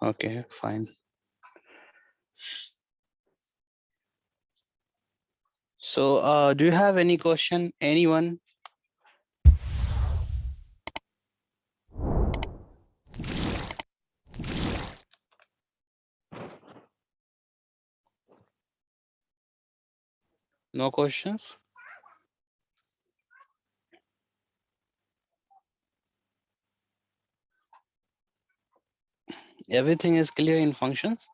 Okay, fine. So do you have any question, anyone? No questions? Everything is clear in functions?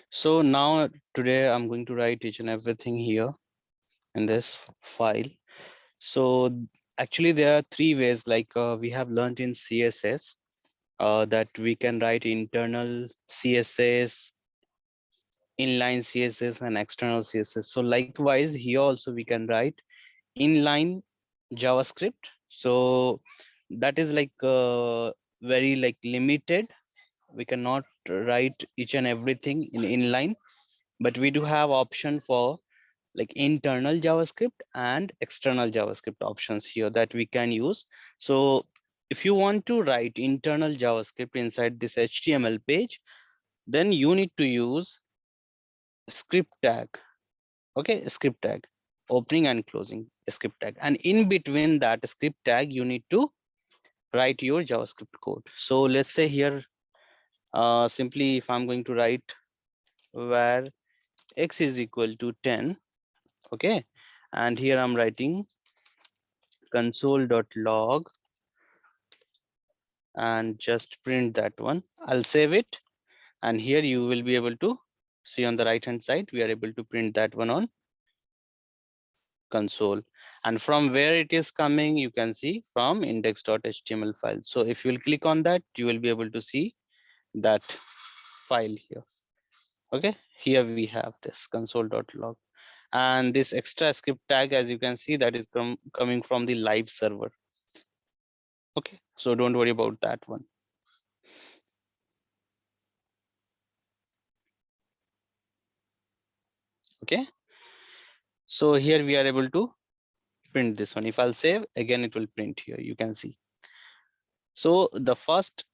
So now today I'm going to write each and everything here in this file. So actually there are three ways, like we have learned in CSS that we can write internal CSS, inline CSS and external CSS. So likewise here also we can write inline JavaScript. So that is like very like limited. We cannot write each and everything in inline, but we do have option for like internal JavaScript and external JavaScript options here that we can use. So if you want to write internal JavaScript inside this HTML page, then you need to use script tag. Okay, script tag, opening and closing script tag, and in between that script tag you need to write your JavaScript code. So let's say here simply if I'm going to write where x is equal to 10, okay, and here I'm writing console.log and just print that one. I'll save it, and here you will be able to see on the right hand side we are able to print that one on console, and from where it is coming you can see from index.html file. So if you will click on that you will be able to see that file here. Okay, here we have this console.log, and this extra script tag, as you can see, that is coming from the live server. Okay, so don't worry about that one. Okay, so here we are able to print this one. If I'll save again, it will print here, you can see. So the first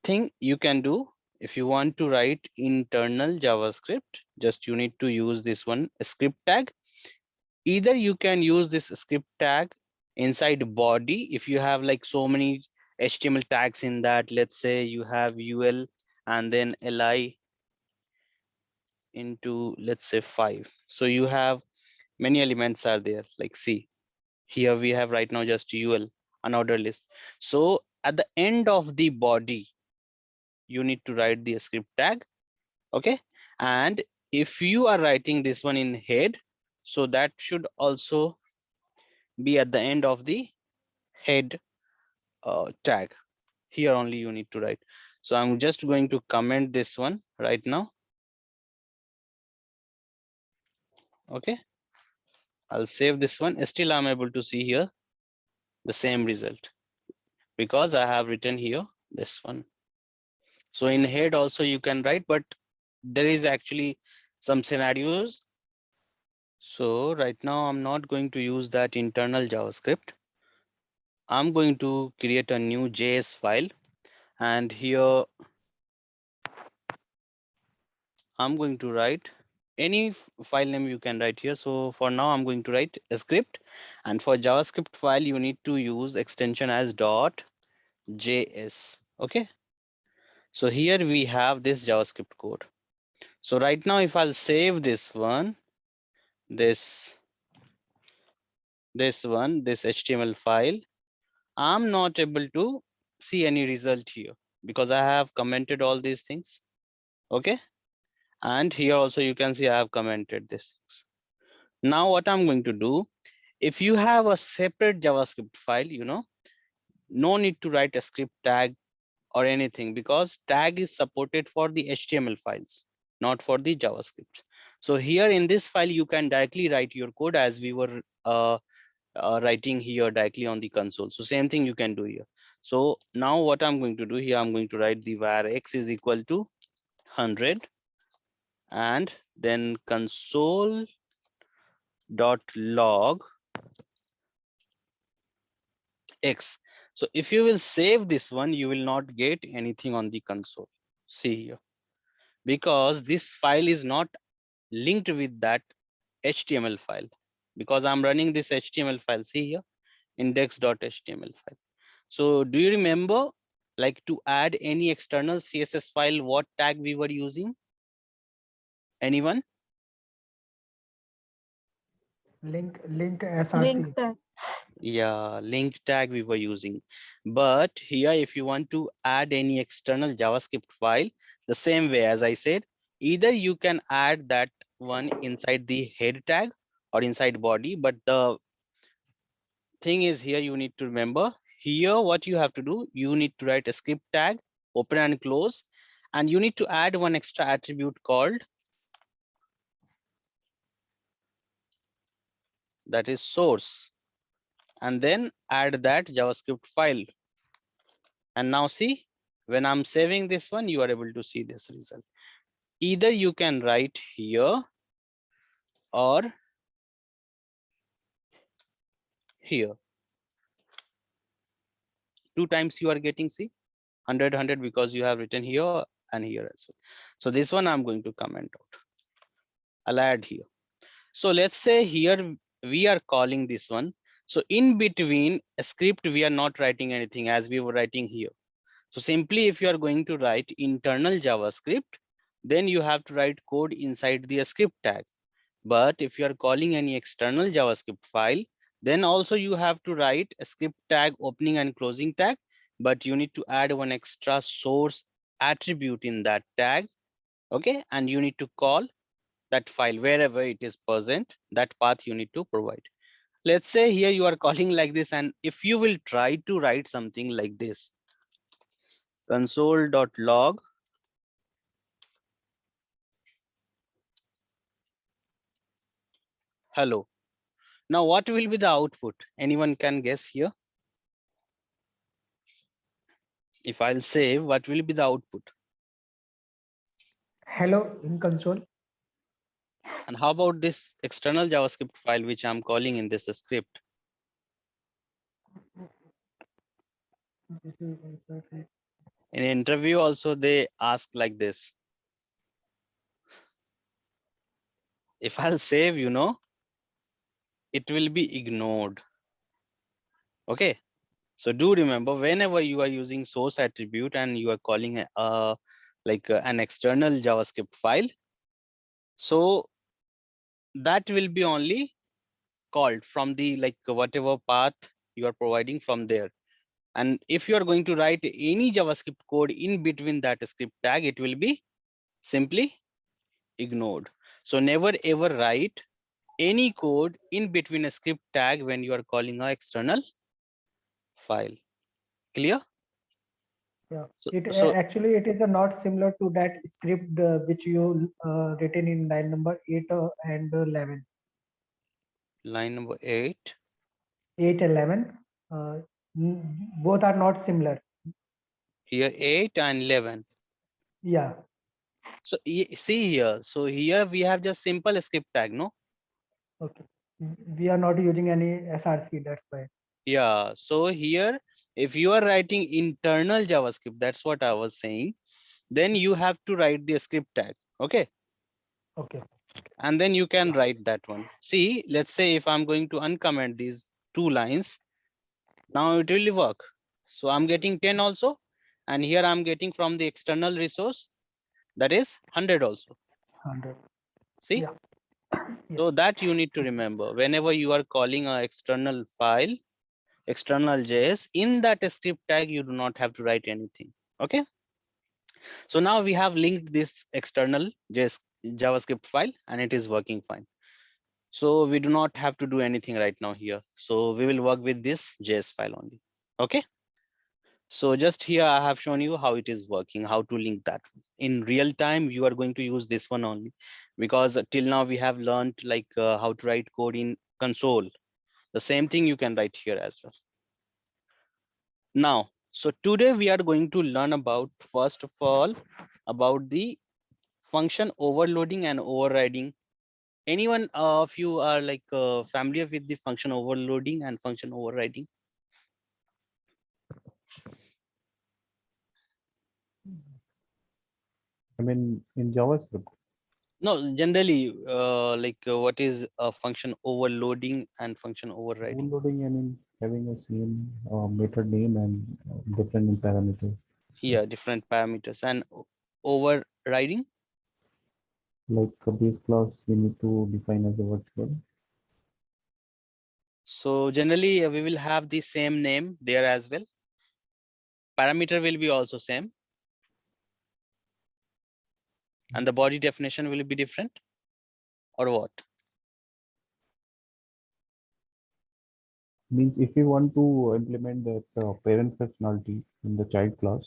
thing you can do, if you want to write internal JavaScript, just you need to use this one script tag. Either you can use this script tag inside body if you have like so many HTML tags in that. Let's say you have UL and then li into, let's say, 5. So you have many elements are there, like see here we have right now just UL, unordered list. So at the end of the body you need to write the script tag. Okay, and if you are writing this one in head, so that should also be at the end of the head tag. Here only you need to write. So I'm just going to comment this one right now. Okay, I'll save this one. Still I'm able to see here the same result because I have written here this one. So in head also you can write, but there is actually some scenarios. So right now I'm not going to use that internal JavaScript. I'm going to create a new JS file, and here I'm going to write any file name you can write here. So for now I'm going to write a script, and for JavaScript file you need to use extension as .js. Okay, so here we have this JavaScript code. So right now if I'll save this one, this HTML file, I'm not able to see any result here because I have commented all these things. Okay, and here also you can see I have commented these things. Now what I'm going to do, if you have a separate JavaScript file, no need to write a script tag or anything, because tag is supported for the HTML files, not for the JavaScript. So here in this file you can directly write your code as we were writing here directly on the console. So same thing you can do here. So now what I'm going to do here, I'm going to write the var x is equal to 100 and then console dot log x. So if you will save this one, you will not get anything on the console. See here, because this file is not linked with that HTML file, because I'm running this HTML file. See here, index.html file. So do you remember, like, to add any external CSS file, what tag we were using? Anyone? Link Link src. tag. Yeah, link tag we were using. But here, if you want to add any external JavaScript file, the same way as I said, either you can add that one inside the head tag or inside body. But the thing is here, you need to remember here what you have to do. You need to write a script tag, open and close, and you need to add one extra attribute called, that is source, and then add that JavaScript file. And now see, when I'm saving this one, you are able to see this result. Either you can write here or here. Two times you are getting, see, 100 because you have written here and here as well. So this one I'm going to comment out. I'll add here. So let's say here we are calling this one. So in between a script, we are not writing anything as we were writing here. So simply, if you are going to write internal JavaScript, then you have to write code inside the script tag. But if you are calling any external JavaScript file, then also you have to write a script tag, opening and closing tag, but you need to add one extra source attribute in that tag. Okay, and you need to call that file wherever it is present, that path you need to provide. Let's say here you are calling like this, and if you will try to write something like this, console.log hello. Now what will be the output? Anyone can guess here? If I'll save, what will be the output? Hello in console. And how about this external JavaScript file, which I'm calling in this script? In interview also, they ask like this. If I'll save, it will be ignored. Okay. So do remember, whenever you are using source attribute and you are calling an external JavaScript file, so that will be only called from the whatever path you are providing from there. And if you are going to write any JavaScript code in between that script tag, it will be simply ignored. So never ever write any code in between a script tag when you are calling an external file. Clear? Yeah, So, it so actually it is not similar to that script which you written in line number 8 and 11. line number 8. 8 11. Both are not similar. Here 8 and 11. Yeah. So see here. So here we have just simple script tag, no? Okay. We are not using any SRC. That's why. Yeah. So here, if you are writing internal JavaScript, that's what I was saying, then you have to write the script tag. Okay. Okay. And then you can write that one. See, let's say if I'm going to uncomment these two lines, now it will work. So I'm getting 10 also. And here I'm getting from the external resource, that is 100 also. 100. See? Yeah. Yeah. So that you need to remember whenever you are calling a external file, external JS, in that script tag, you do not have to write anything. Okay. So now we have linked this external JS JavaScript file and it is working fine. So we do not have to do anything right now here. So we will work with this JS file only. Okay. So just here I have shown you how it is working, how to link that. In real time, you are going to use this one only, because till now we have learned how to write code in console. The same thing you can write here as well. Now, So today we are going to learn about, first of all, about the function overloading and overriding. Anyone of you are like familiar with the function overloading and function overriding? I mean, in JavaScript, No, generally, what is a function overloading and function overriding? overloading, I mean, having a same method name and different in parameters. So, Here, different parameters. And overriding. like a base class, we need to define as a virtual. So generally, we will have the same name there as well. Parameter will be also same, and the body definition will be different, or what? Means if we want to implement that parent functionality in the child class,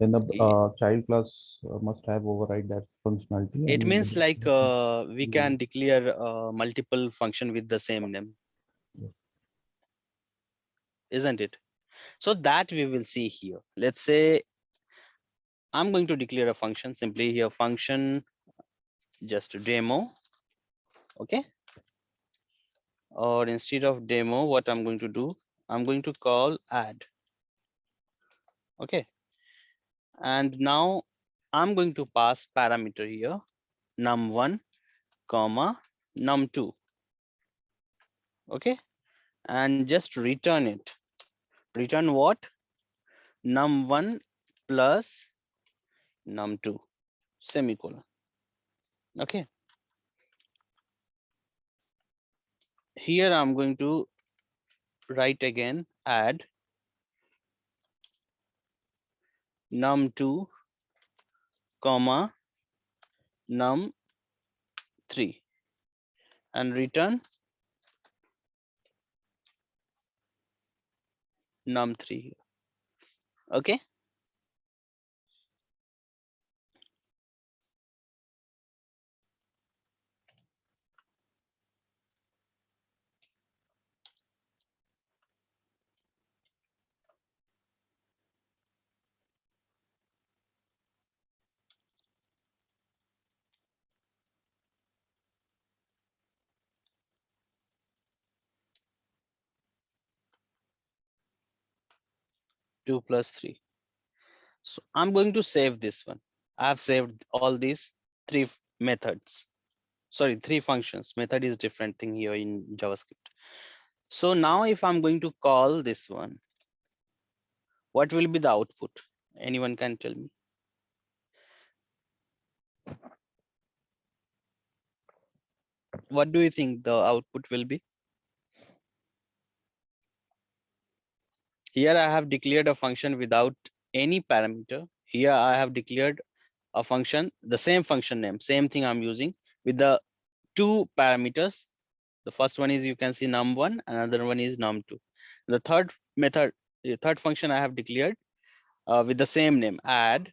then the I- child class must have override that functionality It and means like we the- can declare multiple function with the same name, isn't it? So that we will see here. Let's say I'm going to declare a function simply here, function just demo. Okay. Or instead of demo, what I'm going to do, I'm going to call add. Okay. And now I'm going to pass parameter here, num1, comma, num2. Okay. And just return it. Return what? Num1 plus num2, semicolon. Okay. Here I'm going to write again, add num2, comma, num3, and return num3 here. Okay. 2 plus 3. So I'm going to save this one. I have saved all these three methods. Sorry, three functions. Method is different thing here in JavaScript. So now if I'm going to call this one, what will be the output? Anyone can tell me? What do you think the output will be? Here I have declared a function without any parameter. Here I have declared a function, the same function name, same thing I'm using with the two parameters. The first one is, you can see, num1, another one is num2. The third method, the third function I have declared with the same name, add,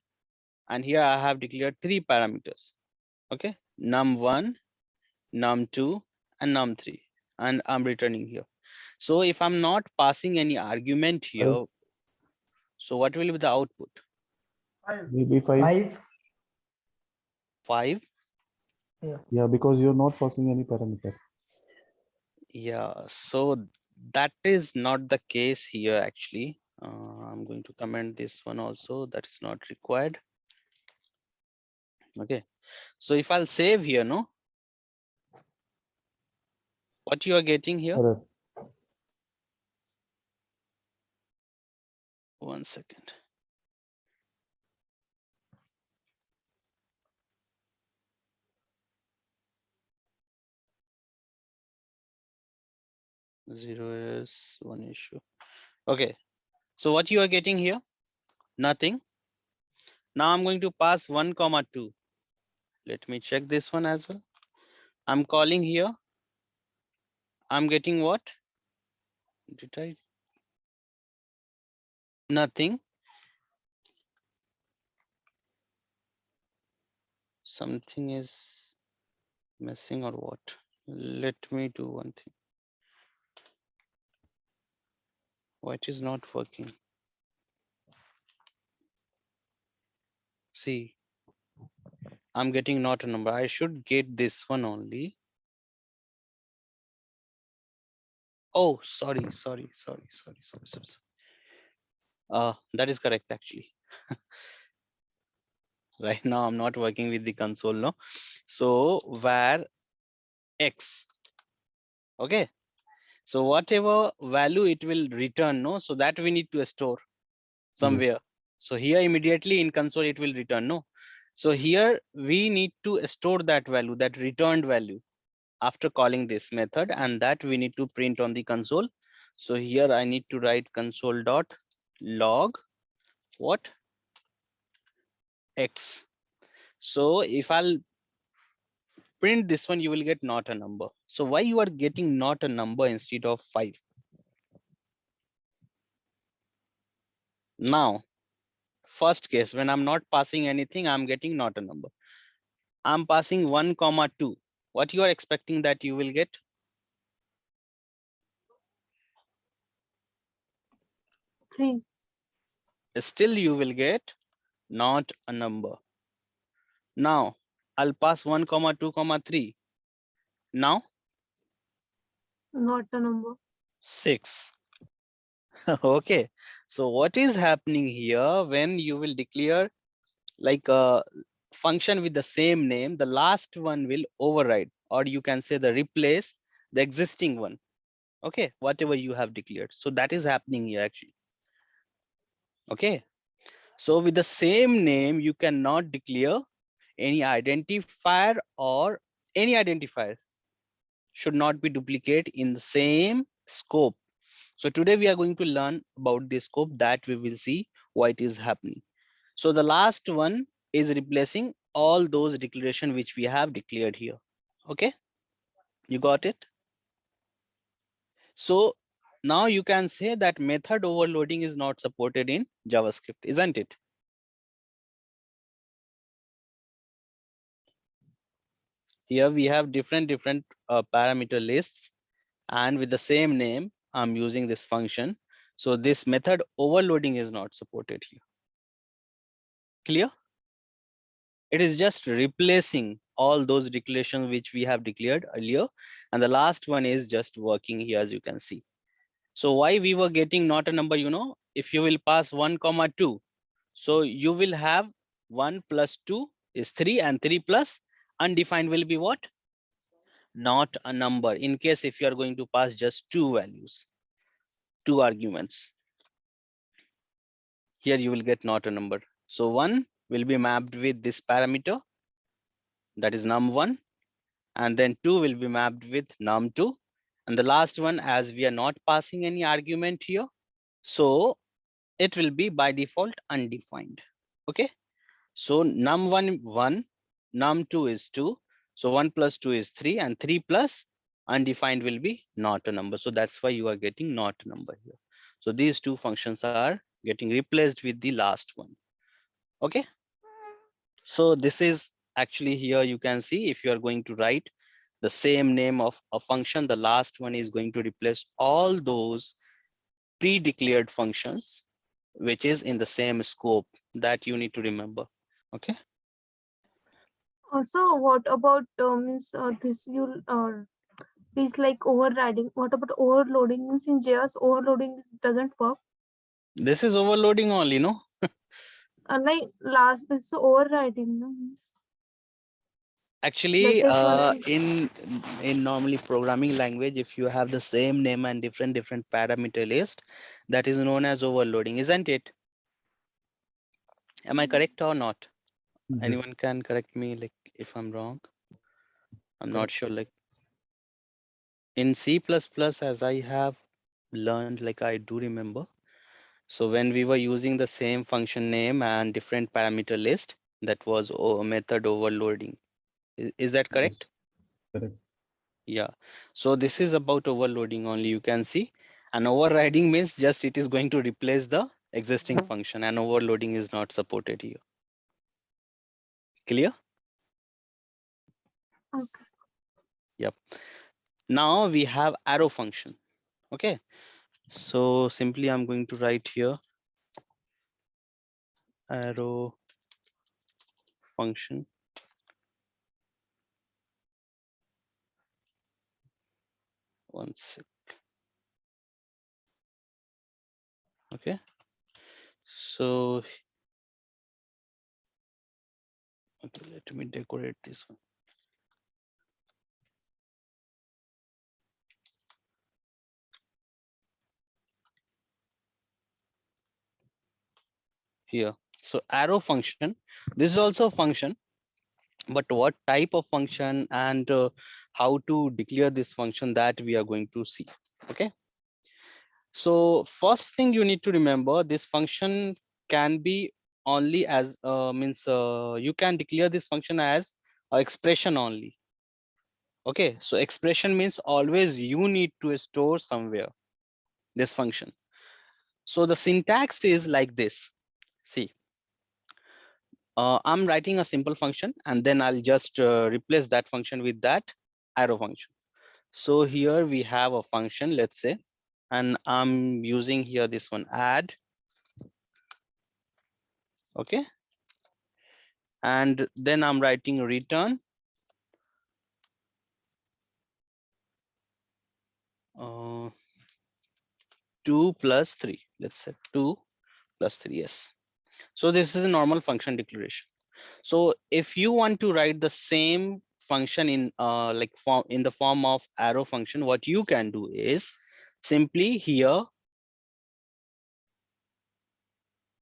and here I have declared three parameters. Okay, num1, num2, and num3, and I'm returning here. So if I'm not passing any argument five, here, so what will be the output? maybe five. 5. 5. Yeah. Yeah, because you're not passing any parameter. Yeah, so that is not the case here actually. I'm going to comment this one also, that is not required. Okay, so if I'll save here, no, what you are getting here? Error. 1 second. Zero is one issue. Okay, so what you are getting here? Nothing. Now I'm going to pass 1 comma 2. Let me check this one as well. I'm calling here. I'm getting what? Did I? Nothing. Something is missing or what? Let me do one thing. Why it is not working? See, I'm getting not a number. I should get this one only. Oh, sorry. That is correct actually. Right now I'm not working with the console, no. So where X, okay. So whatever value it will return, no. So that we need to store somewhere. So here immediately in console it will return, no. So here we need to store that value, that returned value, after calling this method, and that we need to print on the console. So here I need to write console dot log what X. So if I'll print this one, you will get not a number. So why you are getting not a number instead of 5? Now, first case, when I'm not passing anything, I'm getting not a number. I'm passing 1, 2. What you are expecting that you will get? 3. Still you will get not a number. Now, I'll pass 1, 2, 3. Now, Not a number. 6. Okay. So what is happening here when you will declare like a function with the same name, the last one will override, or you can say the replace the existing one. Okay, whatever you have declared. So that is happening here actually. Okay. So with the same name, you cannot declare any identifier, or any identifier should not be duplicate in the same scope. So today we are going to learn about the scope, that we will see why it is happening. So the last one is replacing all those declaration which we have declared here. Okay, you got it? So now you can say that method overloading is not supported in JavaScript, isn't it? Here we have different parameter lists, and with the same name, I'm using this function. So this method overloading is not supported here. Clear? It is just replacing all those declarations which we have declared earlier. And the last one is just working here, as you can see. So why we were getting not a number, if you will pass 1, 2, so you will have 1 plus 2 is 3, and 3 plus undefined will be what? Not a number. In case if you are going to pass just 2 values, 2 arguments, here you will get not a number. So 1 will be mapped with this parameter, that is num1, and then 2 will be mapped with num2, and the last one, as we are not passing any argument here, so it will be by default undefined. Okay, so num1 1, num2 is 2, so 1 plus 2 is 3, and 3 plus undefined will be not a number. So that's why you are getting not a number here. So these two functions are getting replaced with the last one. Okay, so this is actually, here you can see, if you are going to write the same name of a function, the last one is going to replace all those pre-declared functions which is in the same scope, that you need to remember. Okay, Also, what about means this you is like overriding? What about overloading? Means in JS, overloading doesn't work. this is overloading only, no? Like last, this is overriding. No? Means Actually, latest one is in normally programming language, if you have the same name and different parameter list, that is known as overloading, isn't it? Am I correct or not? Yes, Anyone can correct me, like if I'm wrong. I'm not correct. sure. Like in C++, as I have learned, like I do remember. So when we were using the same function name and different parameter list, that was method overloading. Is that Yes, correct? correct. Yeah. So this is about overloading only, you can see. And overriding means just it is going to replace the existing function, and overloading is not supported here. Clear? okay. Yep. Now we have arrow function. Okay. So simply I'm going to write here arrow function. One sec. Okay, so okay, let me decorate this one. Here, so arrow function, this is also a function, but what type of function and how to declare this function, that we are going to see. Okay, so first thing you need to remember, this function can be only as means you can declare this function as a expression only. Okay, so expression means always you need to store somewhere this function. So the syntax is like this. See, I'm writing a simple function and then I'll just replace that function with that arrow function. So here we have a function, let's say, and I'm using here this one add. Okay, and then I'm writing return uh, 2 plus 3. Let's say 2 plus 3. Yes. So this is a normal function declaration. So if you want to write the same function in like form in the form of arrow function, what you can do is simply here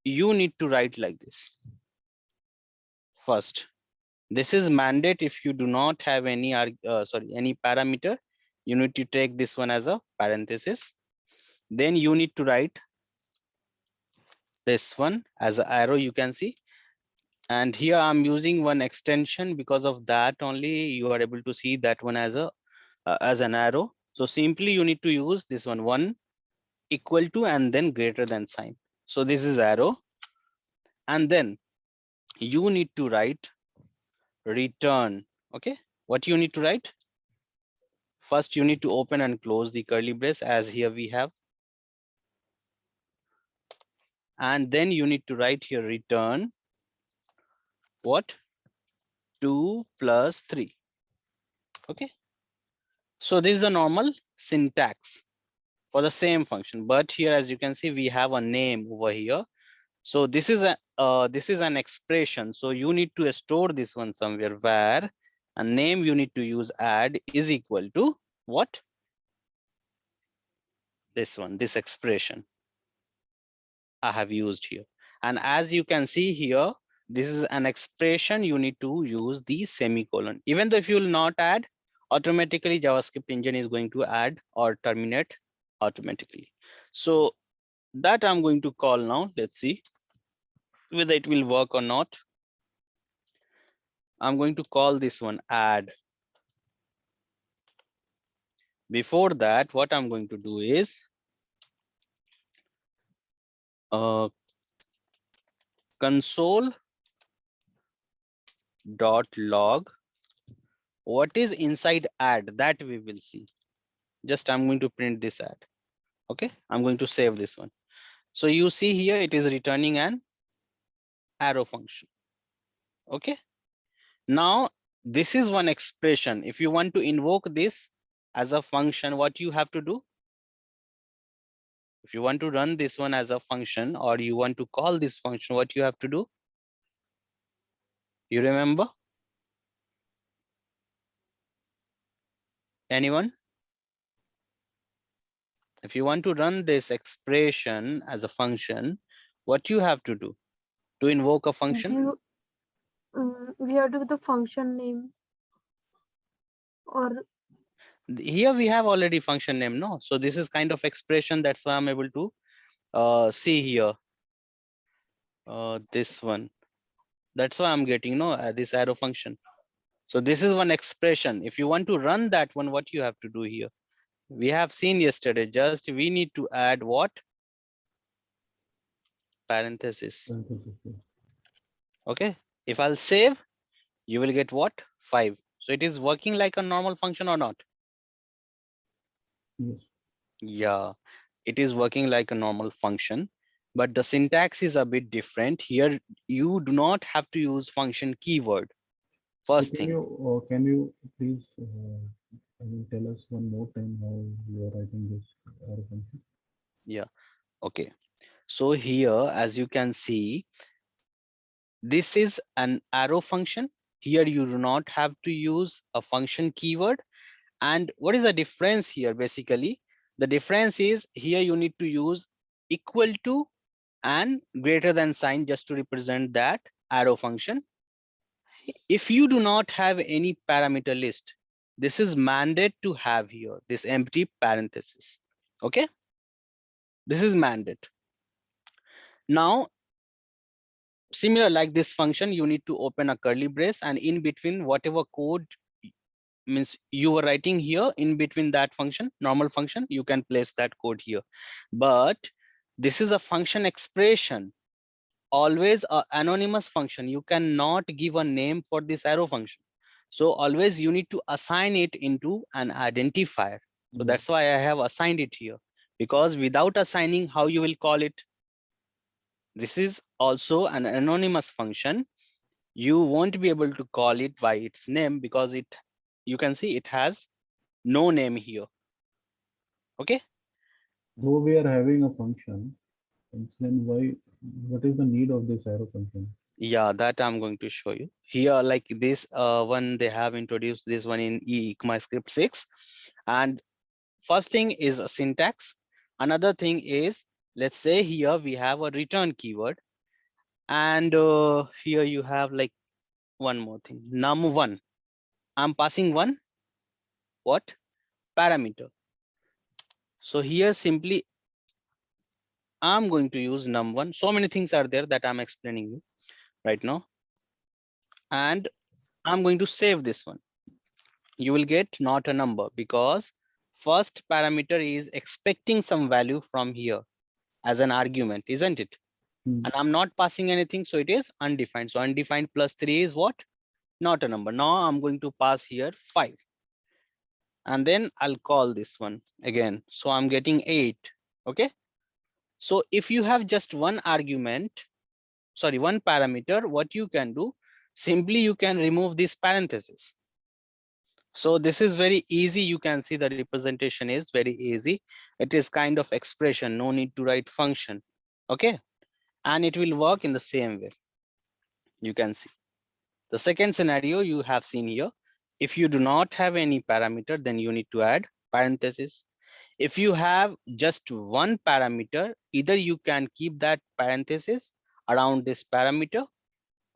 you need to write like this. First, this is mandate. If you do not have any any parameter, you need to take this one as a parenthesis. Then you need to write this one as an arrow, you can see. And here I'm using one extension, because of that only you are able to see that one as an arrow. So simply you need to use this one equal to and then greater than sign. So this is arrow, and then you need to write return. Okay, what you need to write? First you need to open and close the curly brace as here we have, and then you need to write here return what? 2 plus 3. Okay, so this is the normal syntax for the same function, but here as you can see we have a name over here. So this is an expression, so you need to store this one somewhere, where a name you need to use add is equal to what? This one, this expression I have used here. And as you can see here, this is an expression, you need to use the semicolon. Even though if you will not add, automatically JavaScript engine is going to add or terminate automatically. So that I'm going to call now. Let's see whether it will work or not. I'm going to call this one add. Before that, what I'm going to do is console.log what is inside add, that we will see. Just I'm going to print this add. Okay, I'm going to save this one. So you see here it is returning an arrow function. Okay, now this is one expression. If you want to invoke this as a function, what you have to do? If you want to run this one as a function, or you want to call this function, what you have to do? You remember? Anyone? If you want to run this expression as a function, what you have to do to invoke a function? We have to give the function name, or Here we have already function name, no? So this is kind of expression. That's why I'm able to see here this one. That's why I'm getting this arrow function. So this is one expression. If you want to run that one, what you have to do here? We have seen yesterday, just we need to add what? Parenthesis. Okay, if I'll save, you will get what? 5. So it is working like a normal function or not? Yes. Yeah, it is working like a normal function. but the syntax is a bit different. Here, you do not have to use function keyword. So First thing. can you please tell us one more time how you are writing this arrow function? Yeah. Okay. So here, as you can see, this is an arrow function. Here, you do not have to use a function keyword. And what is the difference here? Basically, the difference is here you need to use equal to and greater than sign just to represent that arrow function. If you do not have any parameter list, this is mandate to have here, this empty parenthesis. Okay, this is mandate. Now, similar like this function, you need to open a curly brace, and in between whatever code means you were writing here, in between that function, normal function, you can place that code here. But this is a function expression, always a anonymous function. You cannot give a name for this arrow function. So always you need to assign it into an identifier. So that's why I have assigned it here, because without assigning, how you will call it? This is also an anonymous function. You won't be able to call it by its name because you can see it has no name here. Okay. Though we are having a function, and then what is the need of this arrow function? Yeah, that I'm going to show you here. Like this one, they have introduced this one in ECMAScript 6. And first thing is a syntax. Another thing is, let's say here we have a return keyword, and here you have like one more thing, num1. I'm passing one what parameter. So here simply I'm going to use num1. So many things are there that I'm explaining you right now, and I'm going to save this one. You will get not a number because first parameter is expecting some value from here as an argument, isn't it? And I'm not passing anything, so it is undefined. So undefined plus 3 is what? Not a number. Now I'm going to pass here 5. And then I'll call this one again. So I'm getting 8. Okay. So if you have just one argument, sorry, one parameter, what you can do, simply you can remove this parenthesis. So this is very easy. You can see the representation is very easy. It is kind of expression, no need to write function. Okay. And it will work in the same way. You can see. The second scenario you have seen here. If you do not have any parameter, then you need to add parenthesis. If you have just one parameter, either you can keep that parenthesis around this parameter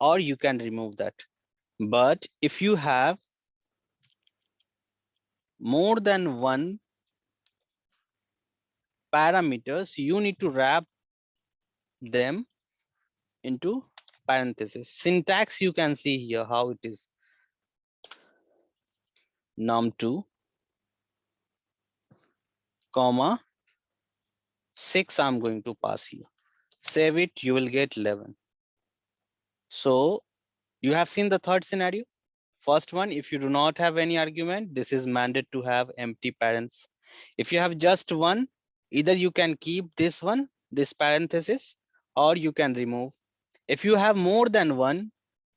or you can remove that. But if you have more than one parameters, you need to wrap them into parentheses. Syntax you can see here how it is. num2 comma 6 I'm going to pass here. Save it, you will get 11. So you have seen the third scenario. First one, if you do not have any argument, this is mandated to have empty parents. If you have just one, either you can keep this one, this parenthesis, or you can remove. If you have more than one,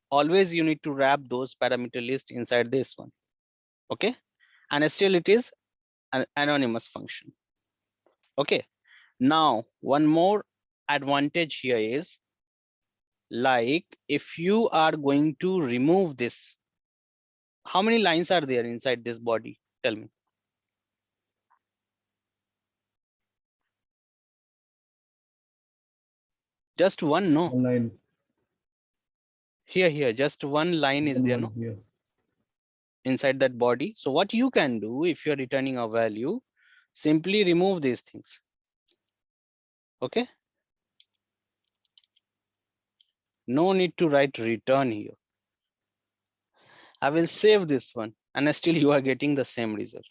always you need to wrap those parameter list inside this one. Okay. And still it is an anonymous function. Okay. Now, one more advantage here is, like if you are going to remove this, how many lines are there inside this body? Tell me. Just one, no? One line. Here, just one line is there, no? Here. Inside that body. So what you can do if you're returning a value, simply remove these things. Okay. No need to write return here. I will save this one and still you are getting the same result.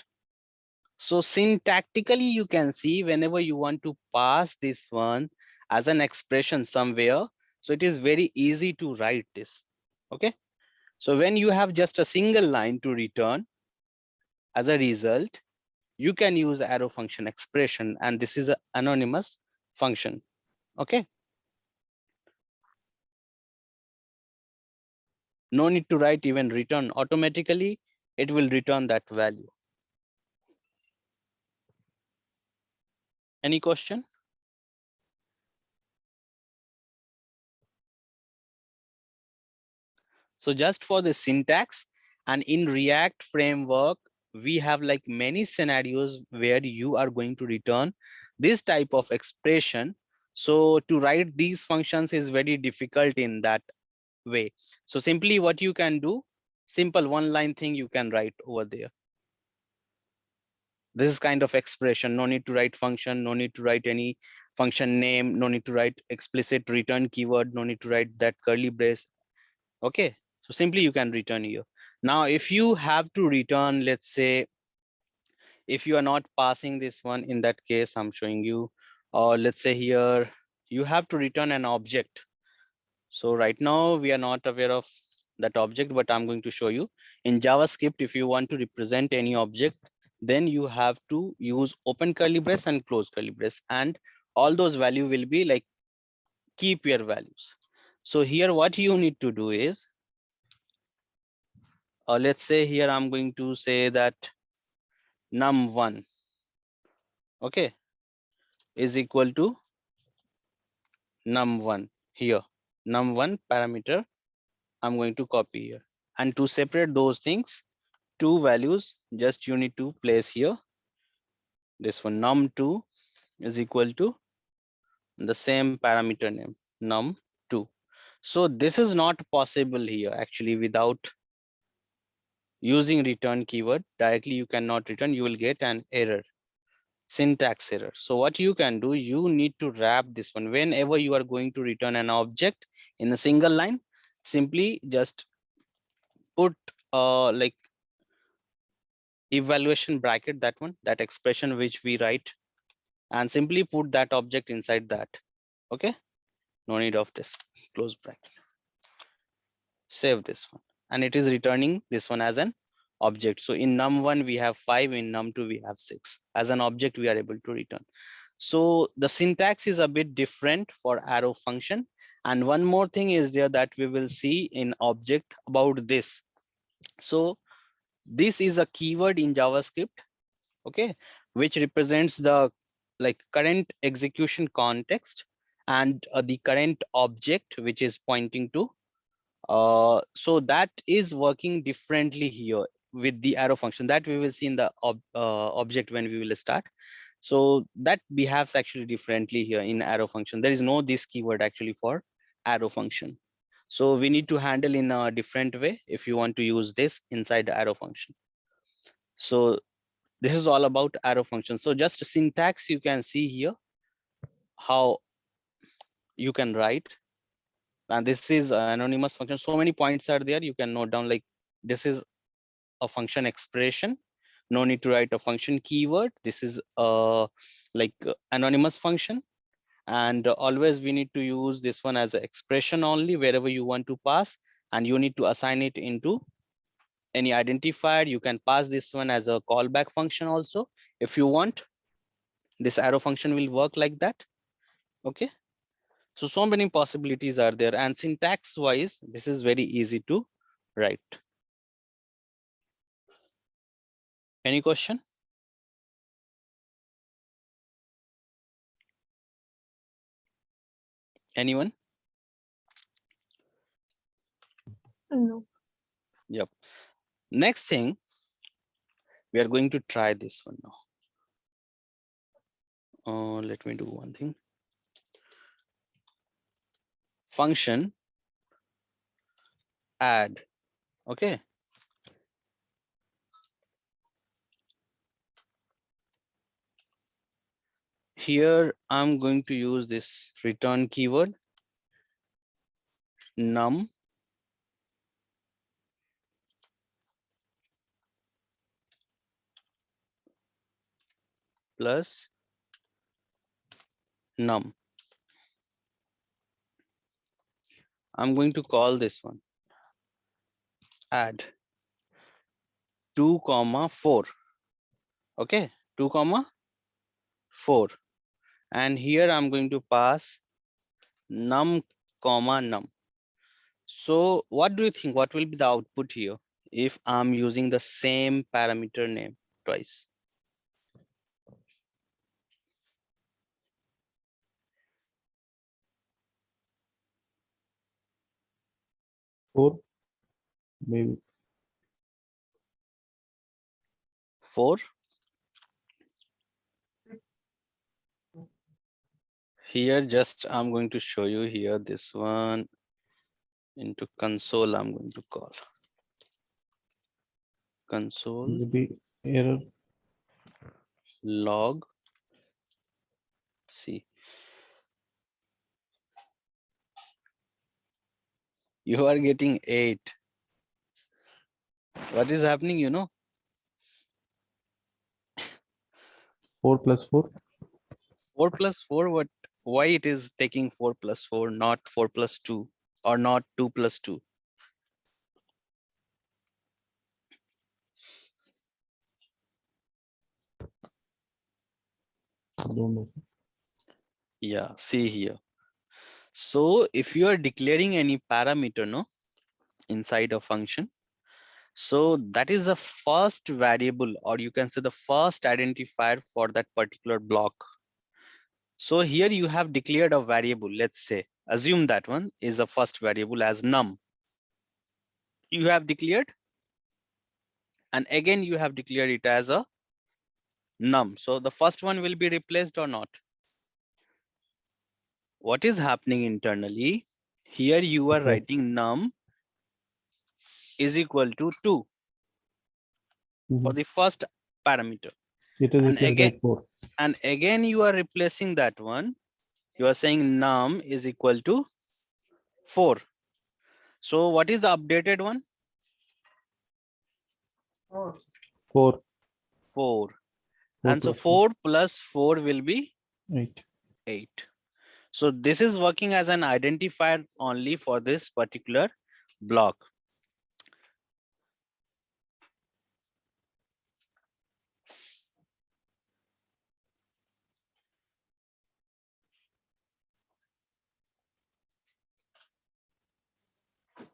So syntactically, you can see whenever you want to pass this one as an expression somewhere, so it is very easy to write this. Okay. So when you have just a single line to return as a result, you can use arrow function expression, and this is an anonymous function. Okay. No need to write even return. Automatically, it will return that value. Any question? So just for the syntax, and in React framework, we have like many scenarios where you are going to return this type of expression. So to write these functions is very difficult in that way. So simply what you can do, simple one line thing you can write over there. This is kind of expression, no need to write function, no need to write any function name, no need to write explicit return keyword, no need to write that curly brace. Okay, so simply you can return here. Now, if you have to return, let's say, if you are not passing this one, in that case, I'm showing you, or let's say here, you have to return an object. So right now we are not aware of that object, but I'm going to show you in JavaScript. If you want to represent any object, then you have to use open curly brace and close curly brace, and all those value will be like keep your values. So here what you need to do is, let's say here I'm going to say that num1, okay, is equal to num1 here. Num1 parameter I'm going to copy here, and to separate those things, two values just you need to place here. This one num2 is equal to the same parameter name num2. So this is not possible here actually without using return keyword. Directly you cannot return, you will get an error, syntax error. So what you can do, you need to wrap this one. Whenever you are going to return an object in a single line, simply just put like evaluation bracket, that one, that expression which we write, and simply put that object inside that. Okay, no need of this close bracket. Save this one, and it is returning this one as an object. So in num1 we have 5, in num2 we have 6. As an object we are able to return. So the syntax is a bit different for arrow function. And one more thing is there that we will see in object about this. So this is a keyword in JavaScript, okay, which represents the like current execution context and the current object which is pointing to. So that is working differently here with the arrow function that we will see in the object when we will start. So that behaves actually differently here in arrow function. There is no this keyword actually for arrow function. So we need to handle in a different way if you want to use this inside the arrow function. So this is all about arrow function. So just syntax you can see here how you can write, and this is an anonymous function. So many points are there, you can note down like this is a function expression, no need to write a function keyword. This is like anonymous function, and always we need to use this one as an expression only wherever you want to pass, and you need to assign it into any identifier. You can pass this one as a callback function also if you want. This arrow function will work like that. Okay, so many possibilities are there, and syntax wise this is very easy to write. Any question? Anyone? No. Yep. Next thing, we are going to try this one now. Let me do one thing. Function add. Okay. Here I'm going to use this return keyword num plus num. I'm going to call this one add 2 comma 4. Okay, 2 comma 4, and here I'm going to pass num comma num. So what do you think? What will be the output here if I'm using the same parameter name twice? Four, maybe. 4. Here, just I'm going to show you here this one into console. I'm going to call console Maybe error. log C. You are getting 8. What is happening, you know? 4 plus 4. 4 plus 4, what? Why it is taking 4 plus 4, not 4 plus 2, or not 2 plus 2? Don't know. Yeah, see here. So if you are declaring any parameter, no, inside a function, so that is the first variable, or you can say the first identifier for that particular block. So here you have declared a variable, let's say, assume that one is the first variable as num. You have declared, and again you have declared it as a num. So the first one will be replaced or not? What is happening internally? Here you are Okay. writing num is equal to 2 for the first parameter. It is And replaced again, by 4. you are replacing that one. You are saying num is equal to 4. So what is the updated one? 4. 4. 4. 4 And so plus 4. 4 plus 4 will be 8. 8. So this is working as an identifier only for this particular block.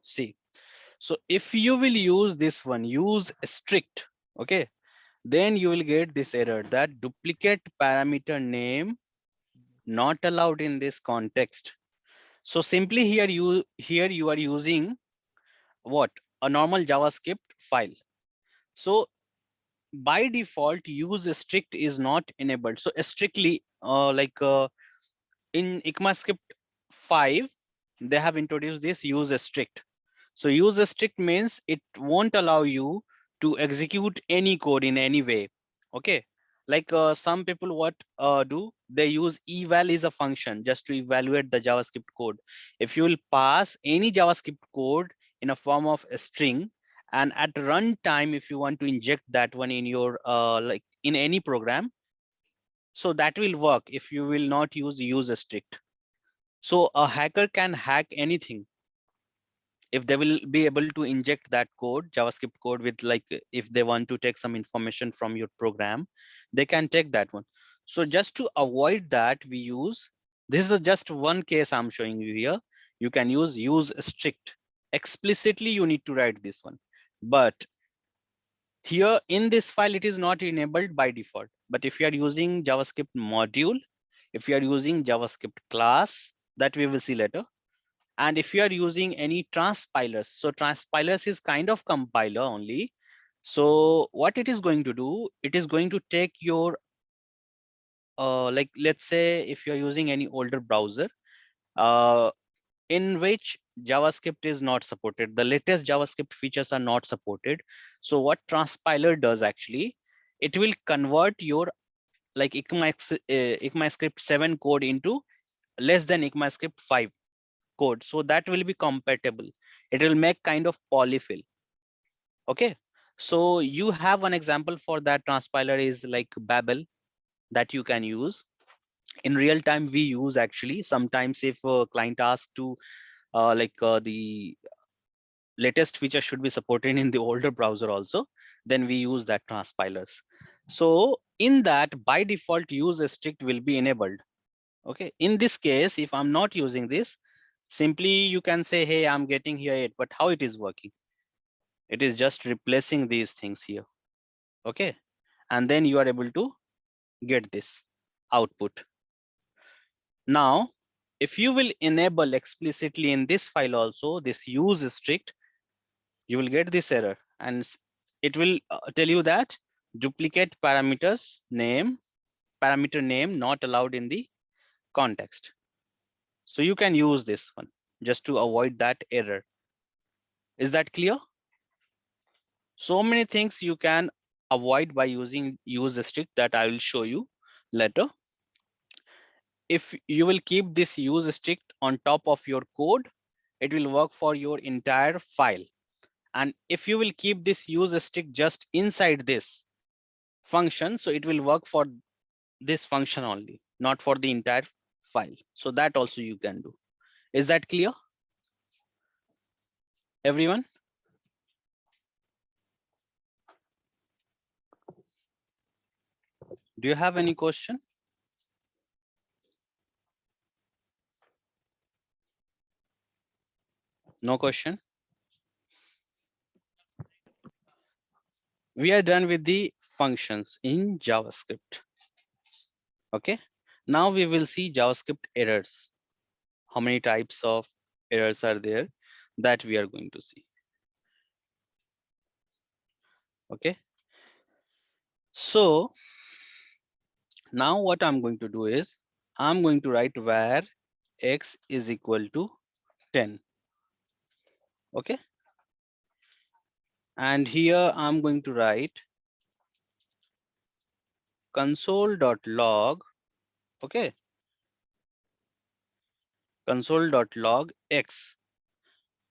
See, so if you will use this one, use strict, okay, then you will get this error that duplicate parameter name not allowed in this context. So simply here you are using what? A normal JavaScript file. So by default, use strict is not enabled. So strictly in ECMAScript 5, they have introduced this use strict. So use strict means it won't allow you to execute any code in any way. Okay. Like some people what do, they use eval is a function just to evaluate the JavaScript code. If you will pass any JavaScript code in a form of a string, and at runtime, if you want to inject that one in your like in any program, so that will work if you will not use strict. So a hacker can hack anything if they will be able to inject that code, JavaScript code, with like if they want to take some information from your program, they can take that one. So just to avoid that, we use, this is just one case I'm showing you here. You can use strict. Explicitly you need to write this one, but here in this file it is not enabled by default. But if you are using JavaScript module, if you are using JavaScript class, that we will see later, and if you are using any transpilers, so transpilers is kind of compiler only. So what it is going to do, it is going to take your like let's say if you're using any older browser in which JavaScript is not supported, the latest JavaScript features are not supported. So what transpiler does actually, it will convert your like ECMAScript 7 code into less than ECMAScript 5 code, so that will be compatible. It will make kind of polyfill. Okay, so you have one example for that transpiler is like Babel, that you can use in real time. We use actually sometimes if a client asks to the latest feature should be supported in the older browser also, then we use that transpilers. So in that, by default, use strict will be enabled. Okay, in this case, if I'm not using this, simply you can say, hey, I'm getting here 8, but how it is working? It is just replacing these things here. Okay, and then you are able to get this output. Now, if you will enable explicitly in this file also this use strict, you will get this error, and it will tell you that duplicate parameter name not allowed in the context. So you can use this one just to avoid that error. Is that clear? So many things you can avoid by using use strict that I will show you later. If you will keep this use strict on top of your code, it will work for your entire file. And if you will keep this use strict just inside this function, so it will work for this function only, not for the entire file. So that also you can do. Is that clear, everyone? Do you have any question? No question. We are done with the functions in JavaScript. Okay, now we will see JavaScript errors. How many types of errors are there that we are going to see? Okay, so now what I'm going to do is I'm going to write where x is equal to 10. Okay, and here I'm going to write console.log. Okay, console.log x.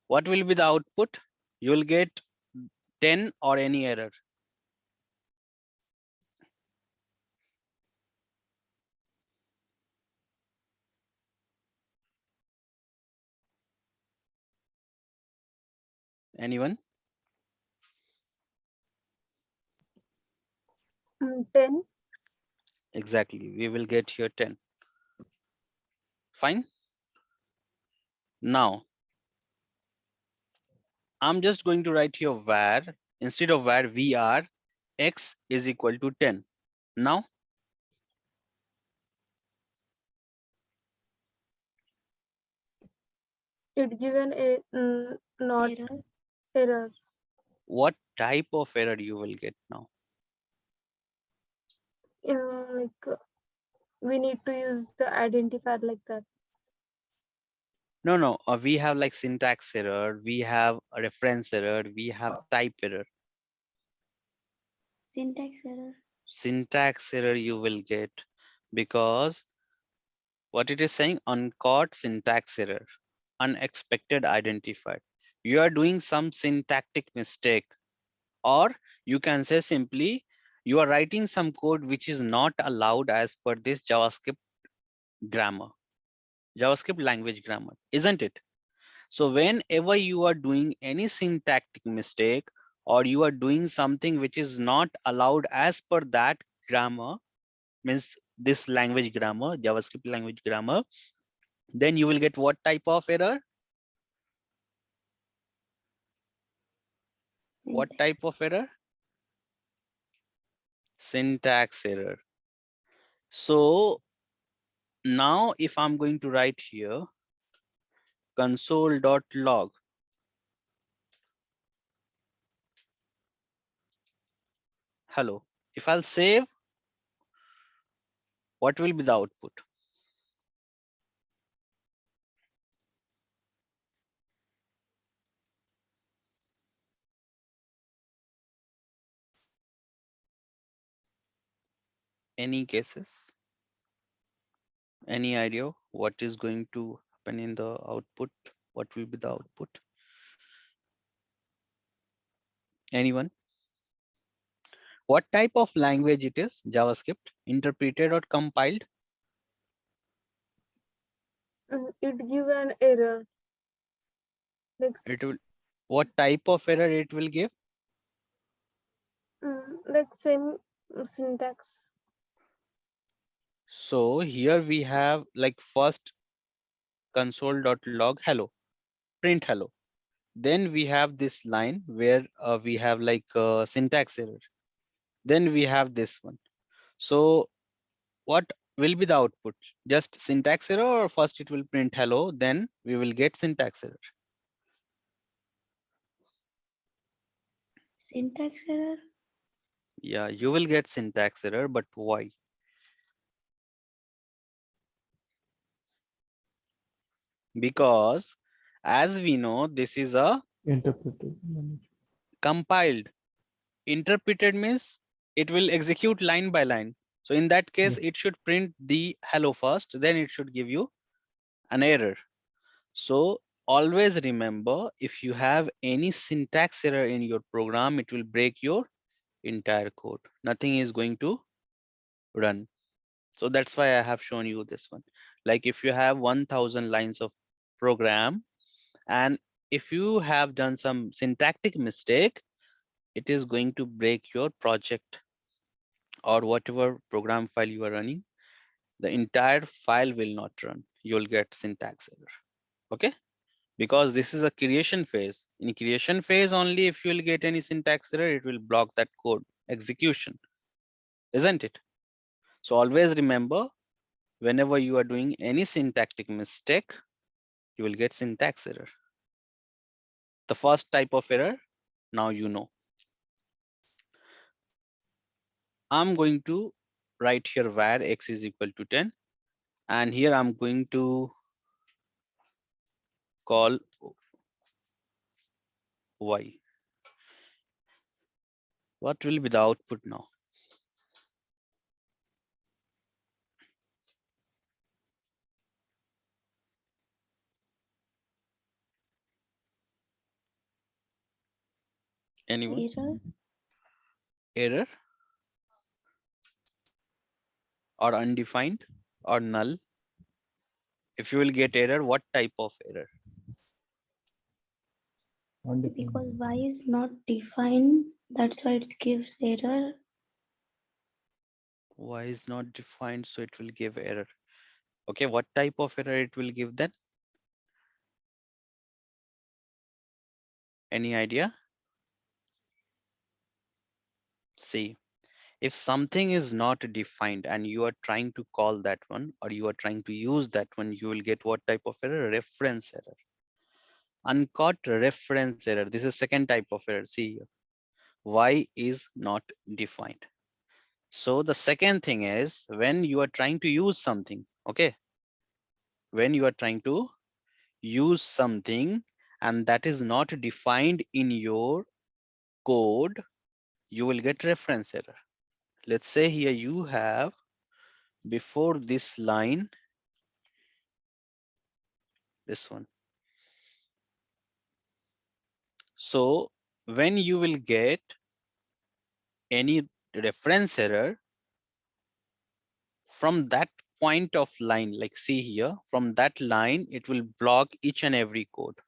What will be the output? You will get 10 or any error. Anyone? 10. Exactly, we will get here 10. Fine. Now I'm just going to write here var, instead of var var x is equal to 10. Now It given a not error. what type of error you will get now? We need to use the identifier like that. No, we have like syntax error, we have a reference error, we have type error. Syntax error you will get because what it is saying, uncaught syntax error, unexpected identifier. You are doing some syntactic mistake, or you can say simply you are writing some code which is not allowed as per this JavaScript grammar, JavaScript language grammar, isn't it? So whenever you are doing any syntactic mistake, or you are doing something which is not allowed as per that grammar, means this language grammar, JavaScript language grammar, then you will get what type of error? What type of error? Syntax error. So now if I'm going to write here console.log, hello, if I'll save, what will be the output? Any cases? Any idea what is going to happen in the output? What will be the output? Anyone? What type of language it is? JavaScript, interpreted or compiled? It give an error. Like, It will. What type of error it will give? like same syntax. So here we have like first console.log hello, print hello. Then we have this line where we have like syntax error. Then we have this one. So what will be the output? Just syntax error, or first it will print hello, then we will get syntax error? Syntax error. Yeah, you will get syntax error, but why? Because as we know, this is a Interpreted language. compiled. Interpreted means it will execute line by line. So in that case, Yeah. it should print the hello first, then it should give you an error. So always remember, if you have any syntax error in your program, it will break your entire code. Nothing is going to run. So that's why I have shown you this one. Like if you have 1000 lines of program, and if you have done some syntactic mistake, it is going to break your project or whatever program file you are running. The entire file will not run. You'll get syntax error. Okay, because this is a creation phase. In creation phase only, if you will get any syntax error, it will block that code execution, isn't it? So always remember, whenever you are doing any syntactic mistake, you will get syntax error. The first type of error, now you know. I'm going to write here var x is equal to 10, and here I'm going to call y. What will be the output now? Anyone? Error. Error or undefined or null? If you will get error, what type of error? Because Undefined. y is not defined, that's why it gives error. Y is not defined, so it will give error. Okay, what type of error it will give then? Any idea? See, if something is not defined and you are trying to call that one, or you are trying to use that one, you will get what type of error? Reference error. Uncaught reference error. This is second type of error. See here. Y is not defined. So the second thing is, when you are trying to use something, okay? When you are trying to use something and that is not defined in your code, you will get reference error. Let's say here you have before this line, this one. So when you will get any reference error from that point of line, like see here, from that line, it will block each and every code.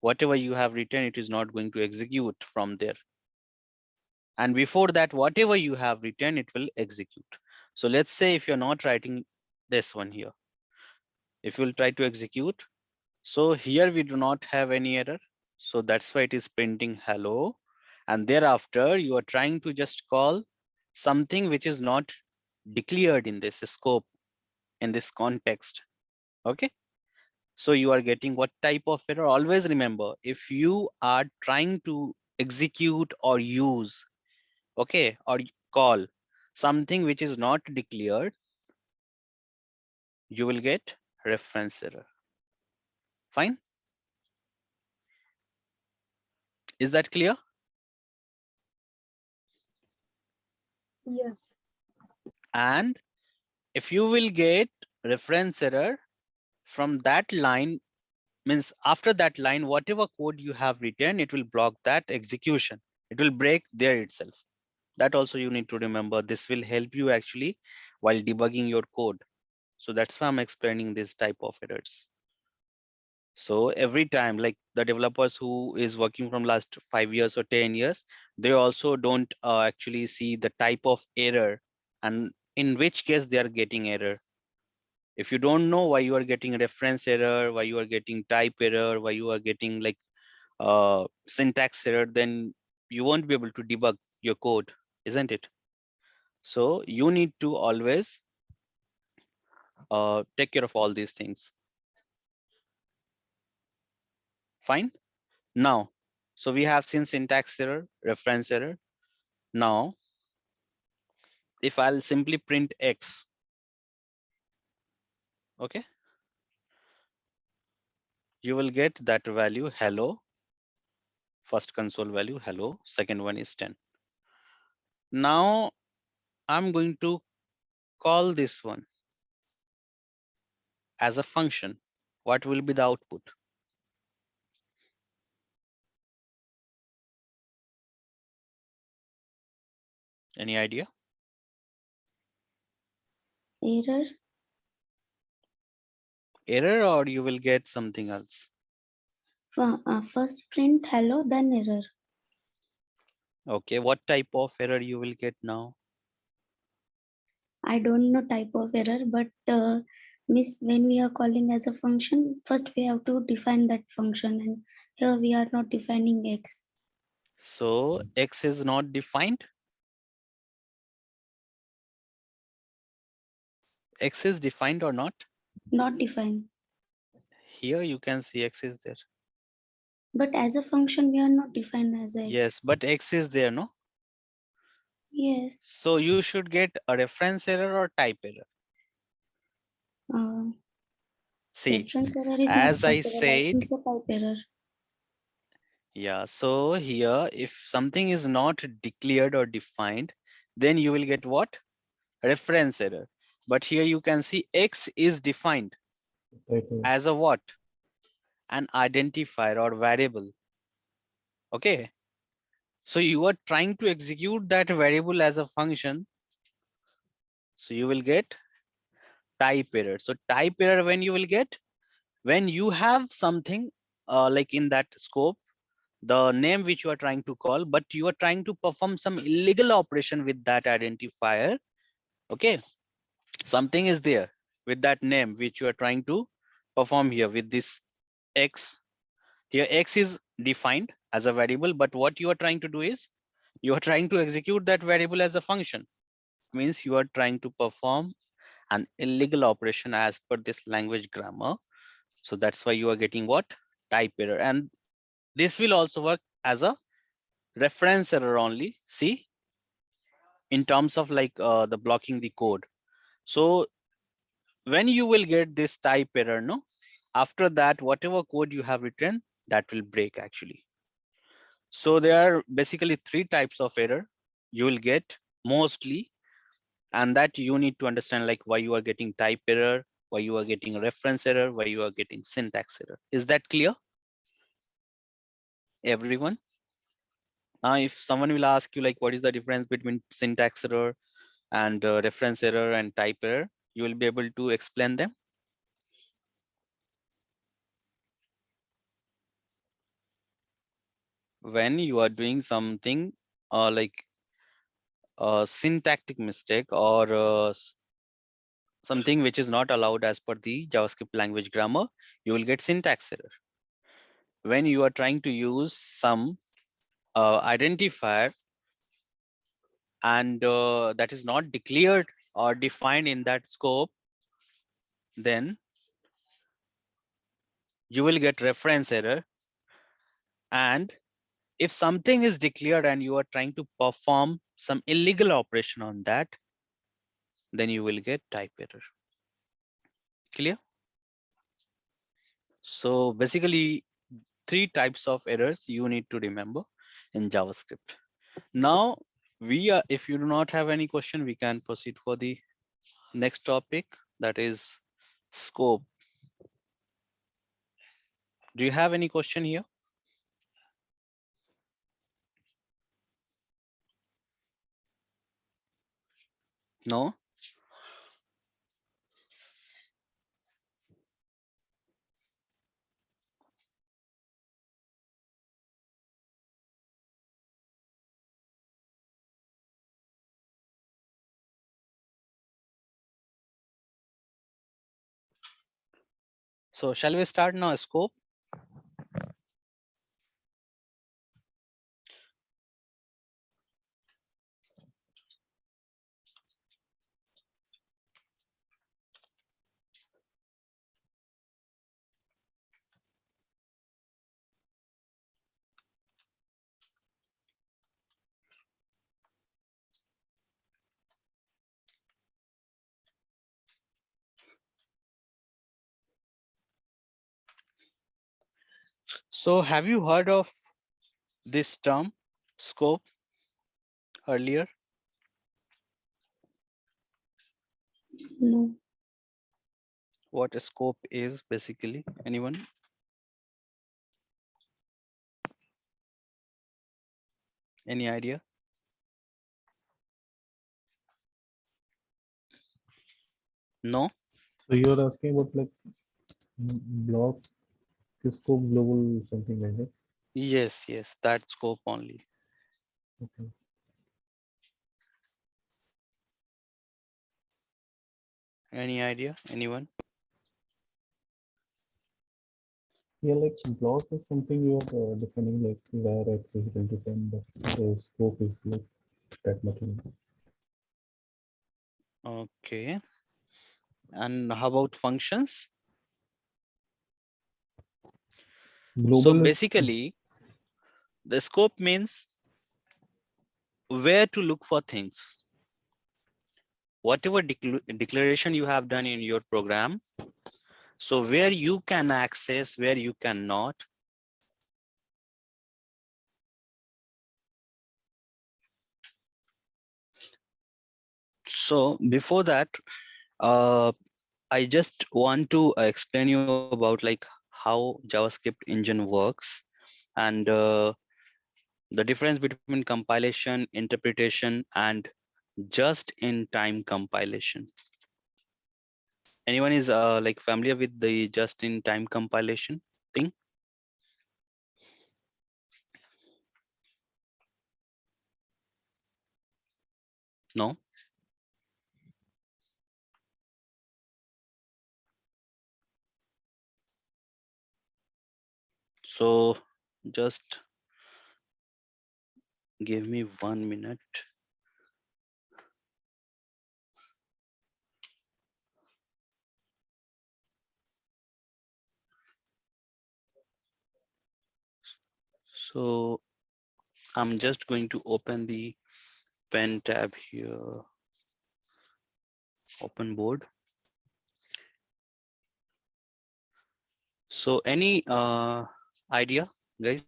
Whatever you have written, it is not going to execute from there. And before that, whatever you have written, it will execute. So let's say if you're not writing this one here, if you'll try to execute, so here we do not have any error. So that's why it is printing hello. And thereafter, you are trying to just call something which is not declared in this scope, in this context. Okay. So you are getting what type of error? Always remember, if you are trying to execute or use, okay, or call something which is not declared, you will get reference error. Fine. Is that clear? Yes. And if you will get reference error from that line, means after that line, whatever code you have written, it will block that execution. It will break there itself. That also you need to remember. This will help you actually while debugging your code. So that's why I'm explaining this type of errors. So every time, like the developers who is working from last 5 years or 10 years, they also don't actually see the type of error. And in which case they are getting error. If you don't know why you are getting reference error, why you are getting type error, why you are getting like syntax error, then you won't be able to debug your code, isn't it? So you need to always take care of all these things. Fine. Now, so we have seen syntax error, reference error. Now, if I'll simply print X, okay, you will get that value hello. First console value hello, second one is 10. Now I'm going to call this one as a function. What will be the output? Any idea? Error. Error, or you will get something else? First print hello, then error. Okay, what type of error you will get now? I don't know type of error, but miss, when we are calling as a function, first we have to define that function, and here we are not defining x. So X is not defined. X is defined or not? Not defined. Here you can see X is there. But as a function, we are not defined as a x. Yes, but X is there, no? Yes. So you should get a reference error or type error. Uh, See, reference error is not as I possible. I think said, so. Type error. yeah, so here, if something is not declared or defined, then you will get what? Reference error. But here you can see X is defined Type error. as a what? An identifier or variable. Okay. So you are trying to execute that variable as a function. So you will get type error. So type error when you will get? When you have something like in that scope, the name which you are trying to call, but you are trying to perform some illegal operation with that identifier. Okay. Something is there with that name which you are trying to perform here with this X. Here X is defined as a variable, but what you are trying to do is you are trying to execute that variable as a function. Means you are trying to perform an illegal operation as per this language grammar. So that's why you are getting what? Type error. And this will also work as a reference error only. See, in terms of like the blocking the code. So when you will get this type error, no, after that, whatever code you have written, that will break actually. So there are basically three types of error you will get mostly, and that you need to understand, like why you are getting type error, why you are getting reference error, why you are getting syntax error. Is that clear, everyone? Now, if someone will ask you like what is the difference between syntax error and reference error and type error, you will be able to explain them. When you are doing something like a syntactic mistake or something which is not allowed as per the JavaScript language grammar, you will get syntax error. When you are trying to use some identifier and that is not declared or defined in that scope, then you will get reference error. And if something is declared and you are trying to perform some illegal operation on that, then you will get type error. Clear? So basically, three types of errors you need to remember in JavaScript. Now, if you do not have any question, we can proceed for the next topic, that is scope. Do you have any question here? No? So shall we start now? Scope. So have you heard of this term scope earlier? No. What a scope is basically? Anyone? Any idea? No? So you're asking about like block, scope, global, something like that. Yes, yes, that scope only. Okay. Any idea? Anyone? Yeah, like block is something you are defining like where access is defined, but the scope is like that much. Okay. And how about functions? So Global is basically, the scope means where to look for things. Whatever declaration you have done in your program, so where you can access, where you cannot. So before that, I just want to explain you about like how JavaScript engine works and the difference between compilation, interpretation, and just-in-time compilation. Anyone is like familiar with the just-in-time compilation thing? No? So just give me 1 minute. So I'm just going to open the pen tab here, open board. So any idea, guys?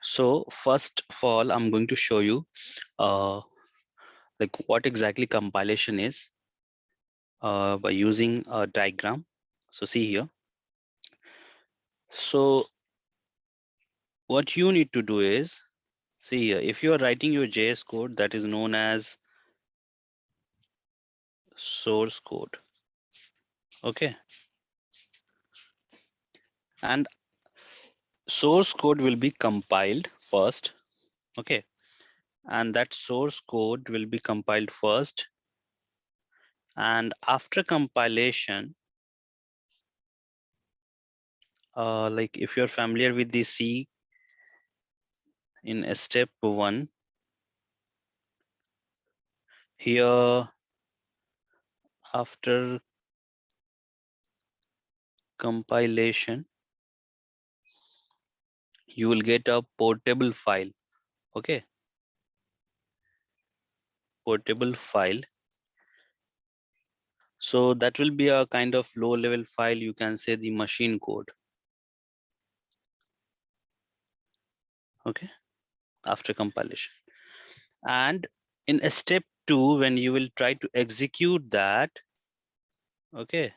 So first of all, I'm going to show you uh, like what exactly compilation is by using a diagram. So see here. So what you need to do is, see here, if you are writing your JS code, that is known as source code. Okay. And source code will be compiled first. Okay. And that source code will be compiled first. And after compilation, like if you're familiar with the C in step 1, here after compilation, you will get a portable file. Okay. Portable file. So that will be a kind of low level file. You can say the machine code. Okay. After compilation. And in a step 2, when you will try to execute that, okay,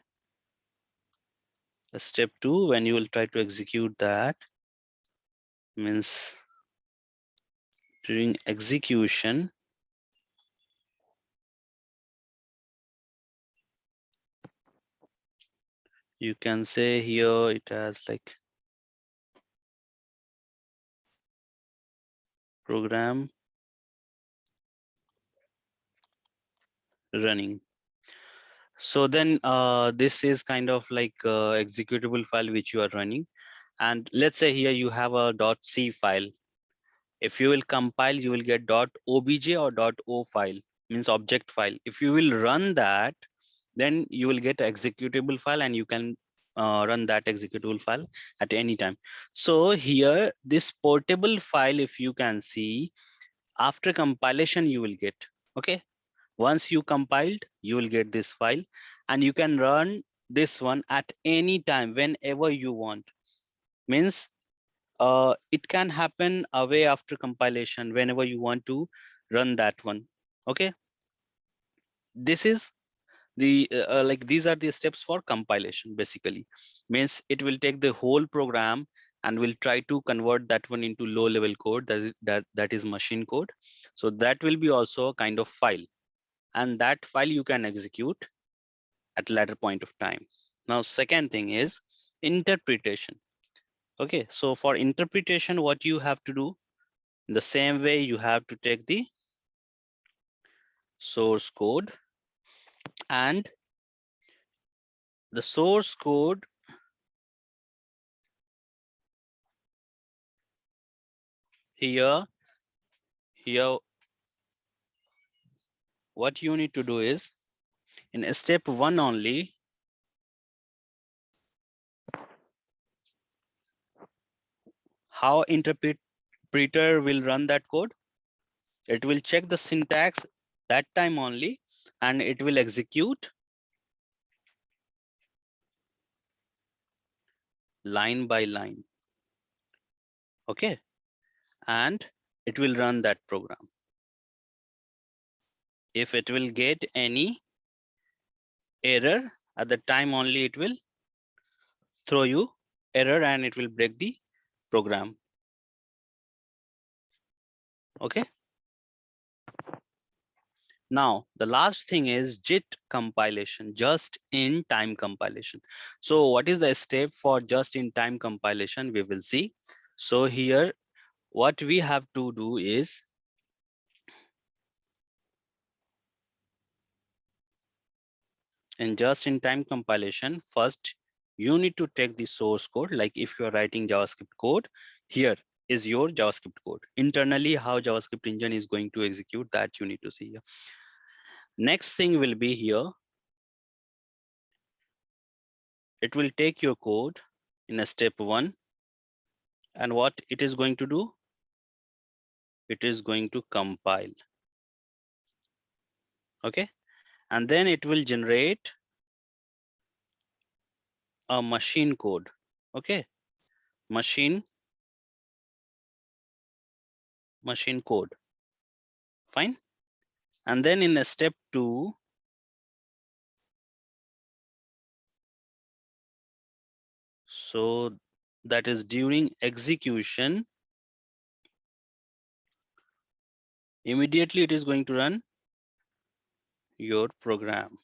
a step 2, when you will try to execute that, means during execution, you can say here it has like program running. So then this is kind of like executable file which you are running. And let's say here you have a .c file. If you will compile, you will get .obj or .o file, means object file. If you will run that, then you will get executable file, and you can run that executable file at any time. So here, this portable file, if you can see, after compilation, you will get, okay? Once you compiled, you will get this file, and you can run this one at any time, whenever you want. Means it can happen away after compilation, whenever you want to run that one. Okay, this is the like these are the steps for compilation. Basically means it will take the whole program and will try to convert that one into low level code, that is machine code. So that will be also a kind of file, and that file you can execute at later point of time. Now second thing is interpretation. Okay, so for interpretation, what you have to do, in the same way, you have to take the source code, and the source code here what you need to do is, in step 1 only, how interpreter will run that code. It will check the syntax that time only, and it will execute line by line. Okay, and it will run that program. If it will get any error at the time only, it will throw you error and it will break the program. Okay, now the last thing is JIT compilation, just in time compilation. So what is the step for just in time compilation? We will see. So here what we have to do is, in just in time compilation, first you need to take the source code. Like if you are writing JavaScript code, here is your JavaScript code. Internally, how JavaScript engine is going to execute, that you need to see here. Next thing will be here, it will take your code in a step 1, and what it is going to do, it is going to compile. Okay, and then it will generate a machine code. Okay, machine code, fine. And then in a step 2, so that is during execution, immediately it is going to run your program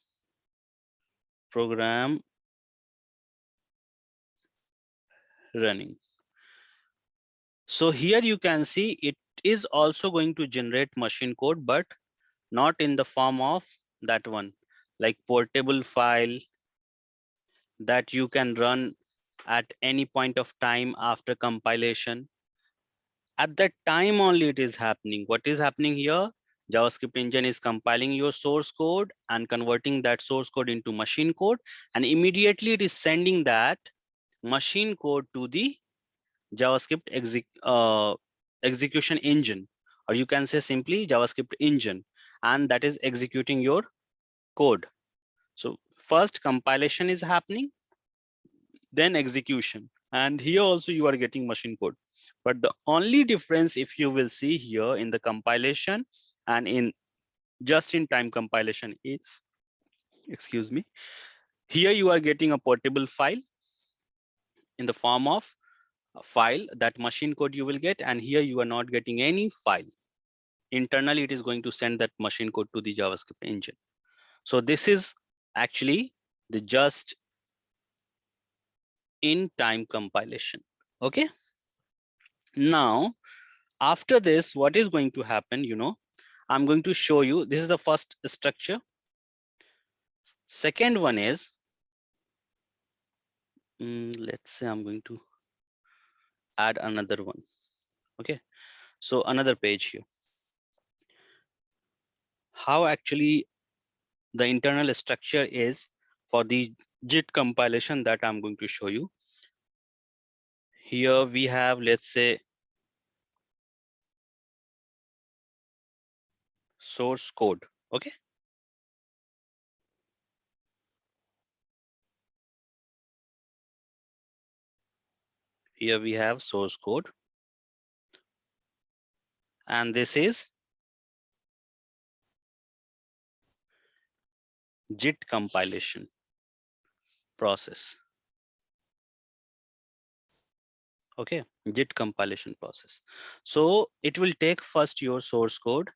running. So here you can see it is also going to generate machine code, but not in the form of that one, like portable file that you can run at any point of time after compilation. At that time only it is happening. What is happening here? JavaScript engine is compiling your source code and converting that source code into machine code, and immediately it is sending that machine code to the JavaScript execution engine, or you can say simply JavaScript engine, and that is executing your code. So first compilation is happening, then execution, and here also you are getting machine code. But the only difference, if you will see here, in the compilation and in just in time compilation is, excuse me, here you are getting a portable file in the form of a file, that machine code you will get, and here you are not getting any file. Internally it is going to send that machine code to the JavaScript engine. So this is actually the just in time compilation. Okay, now after this, what is going to happen, I'm going to show you. This is the first structure. Second one is, let's say I'm going to add another one. Okay, so another page here. How actually the internal structure is for the JIT compilation that I'm going to show you. Here we have, let's say, source code. Okay, here we have source code, and this is JIT compilation process. Okay, JIT compilation process. So it will take first your source code,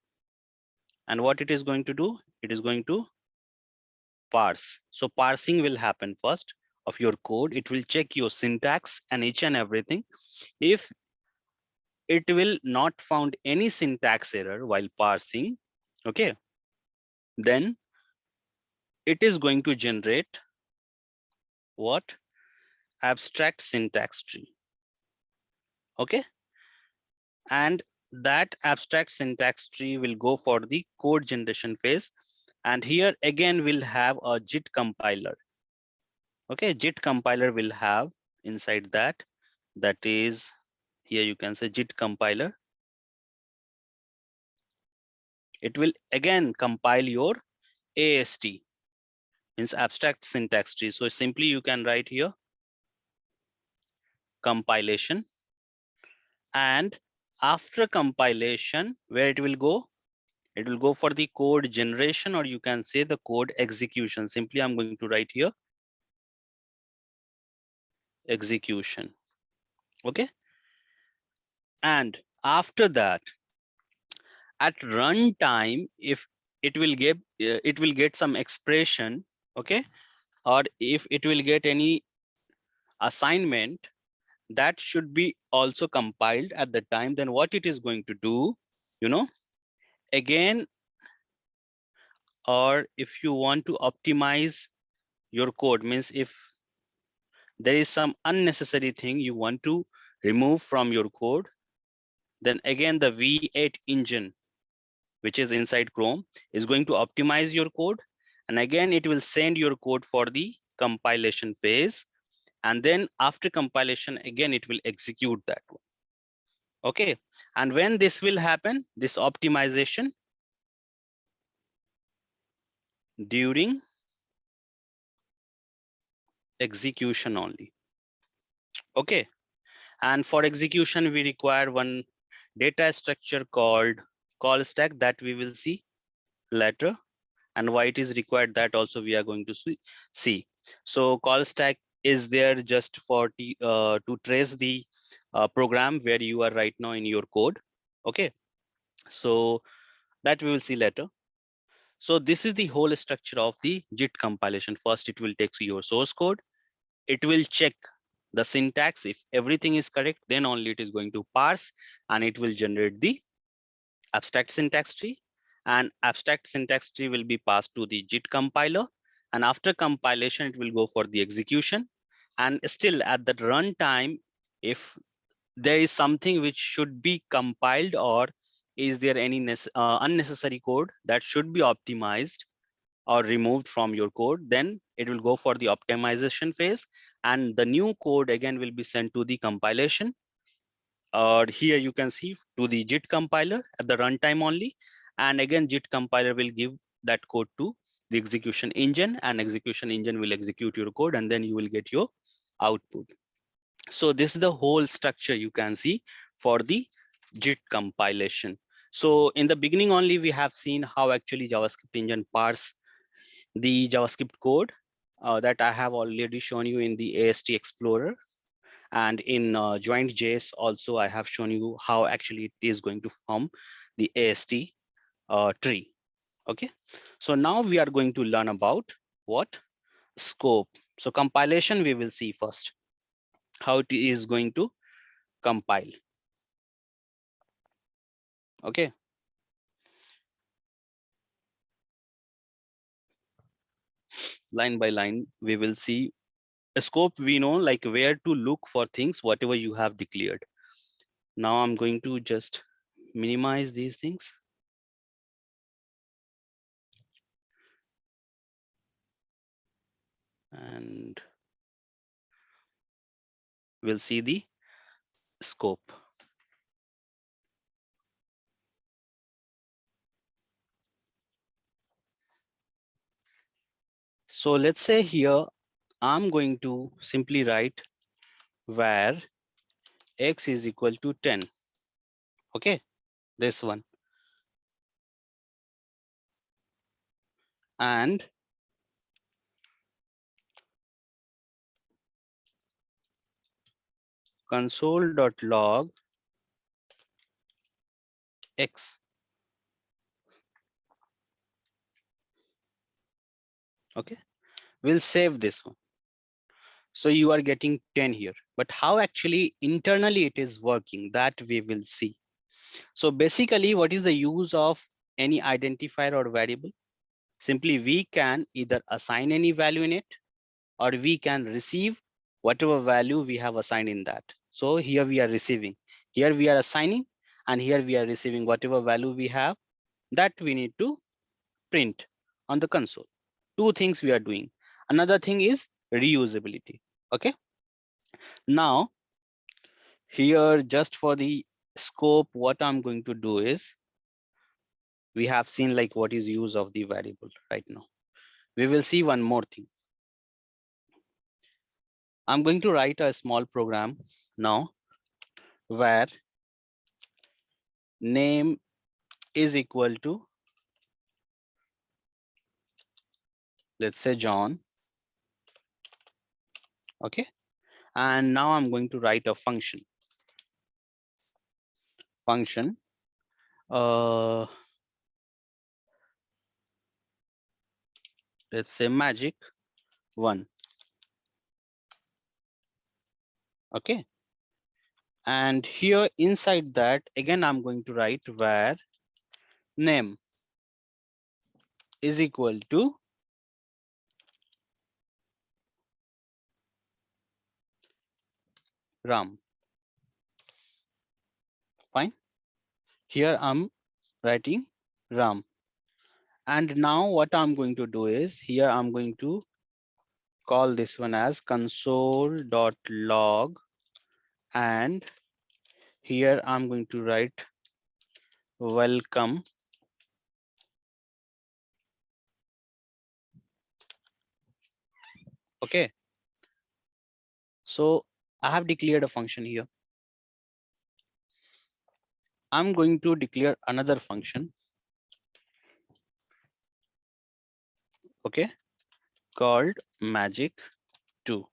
and what it is going to do, it is going to parse. So parsing will happen first of your code. It will check your syntax and each and everything. If it will not found any syntax error while parsing, okay, then it is going to generate what? Abstract syntax tree. Okay, and that abstract syntax tree will go for the code generation phase, and here again we'll have a JIT compiler. Okay, JIT compiler will have inside that, that is, here you can say JIT compiler. It will again compile your AST, means abstract syntax tree. So simply you can write here compilation, and after compilation, where it will go? It will go for the code generation, or you can say the code execution. Simply I'm going to write here execution. Okay, and after that, at runtime, if it will get some expression, okay, or if it will get any assignment that should be also compiled at the time, then what it is going to do, you know, again, or if you want to optimize your code, means if there is some unnecessary thing you want to remove from your code, then again the V8 engine, which is inside Chrome, is going to optimize your code, and again it will send your code for the compilation phase, and then after compilation again it will execute that one. Okay, and when this will happen, this optimization, during execution only. Okay, and for execution we require one data structure called call stack that we will see later, and why it is required that also we are going to see. So call stack is there just for to trace the program where you are right now in your code. Okay, so that we will see later. So this is the whole structure of the JIT compilation. First it will take your source code, it will check the syntax. If everything is correct, then only it is going to parse, and it will generate the abstract syntax tree, and abstract syntax tree will be passed to the JIT compiler, and after compilation it will go for the execution. And still at the runtime, if there is something which should be compiled, or is there any unnecessary code that should be optimized or removed from your code, then it will go for the optimization phase, and the new code again will be sent to the compilation, or here you can see to the JIT compiler at the runtime only, and again JIT compiler will give that code to the execution engine, and execution engine will execute your code, and then you will get your output. So this is the whole structure you can see for the JIT compilation. So in the beginning only we have seen how actually JavaScript engine parse the JavaScript code that I have already shown you in the AST Explorer, and in joint.js also I have shown you how actually it is going to form the AST tree. Okay, so now we are going to learn about what? Scope. So compilation we will see first, how it is going to compile. Okay, line by line, we will see a scope. We know like where to look for things, whatever you have declared. Now I'm going to just minimize these things. And we'll see the scope. So let's say here, I'm going to simply write where x is equal to 10. Okay, this one. And console.log x. Okay, we'll save this one. So you are getting 10 here, but how actually internally it is working, that we will see. So basically, what is the use of any identifier or variable? Simply we can either assign any value in it, or we can receive whatever value we have assigned in that. So here we are receiving, here we are assigning, and here we are receiving whatever value we have, that we need to print on the console. Two things we are doing. Another thing is reusability. Okay. Now here, just for the scope, what I'm going to do is, we have seen like what is use of the variable right now. We will see one more thing. I'm going to write a small program now where name is equal to, let's say, John. Okay. And now I'm going to write a function. Function. Let's say magic 1. Okay. And here inside that, again, I'm going to write where name is equal to Ram. Fine. Here I'm writing Ram. And now what I'm going to do is, here I'm going to call this one as console.log, and here I'm going to write welcome. Okay. So I have declared a function here. I'm going to declare another function. Okay. Called magic 2.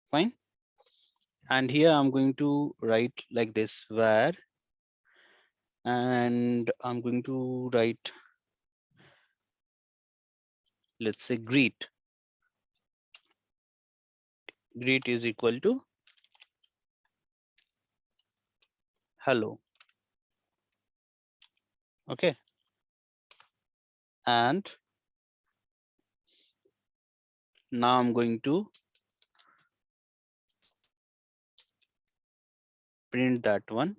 Fine. And here I'm going to write like this, where, and I'm going to write, let's say, greet. Greet is equal to hello. Okay. And now I'm going to print that one.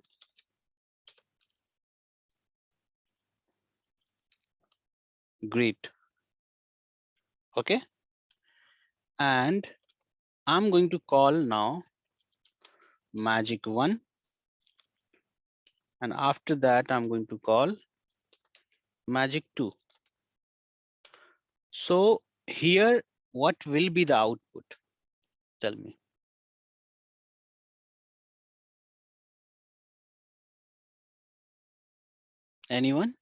Great. Okay. And I'm going to call now magic 1. And after that, I'm going to call magic 2. So here, what will be the output? Tell me. Anyone?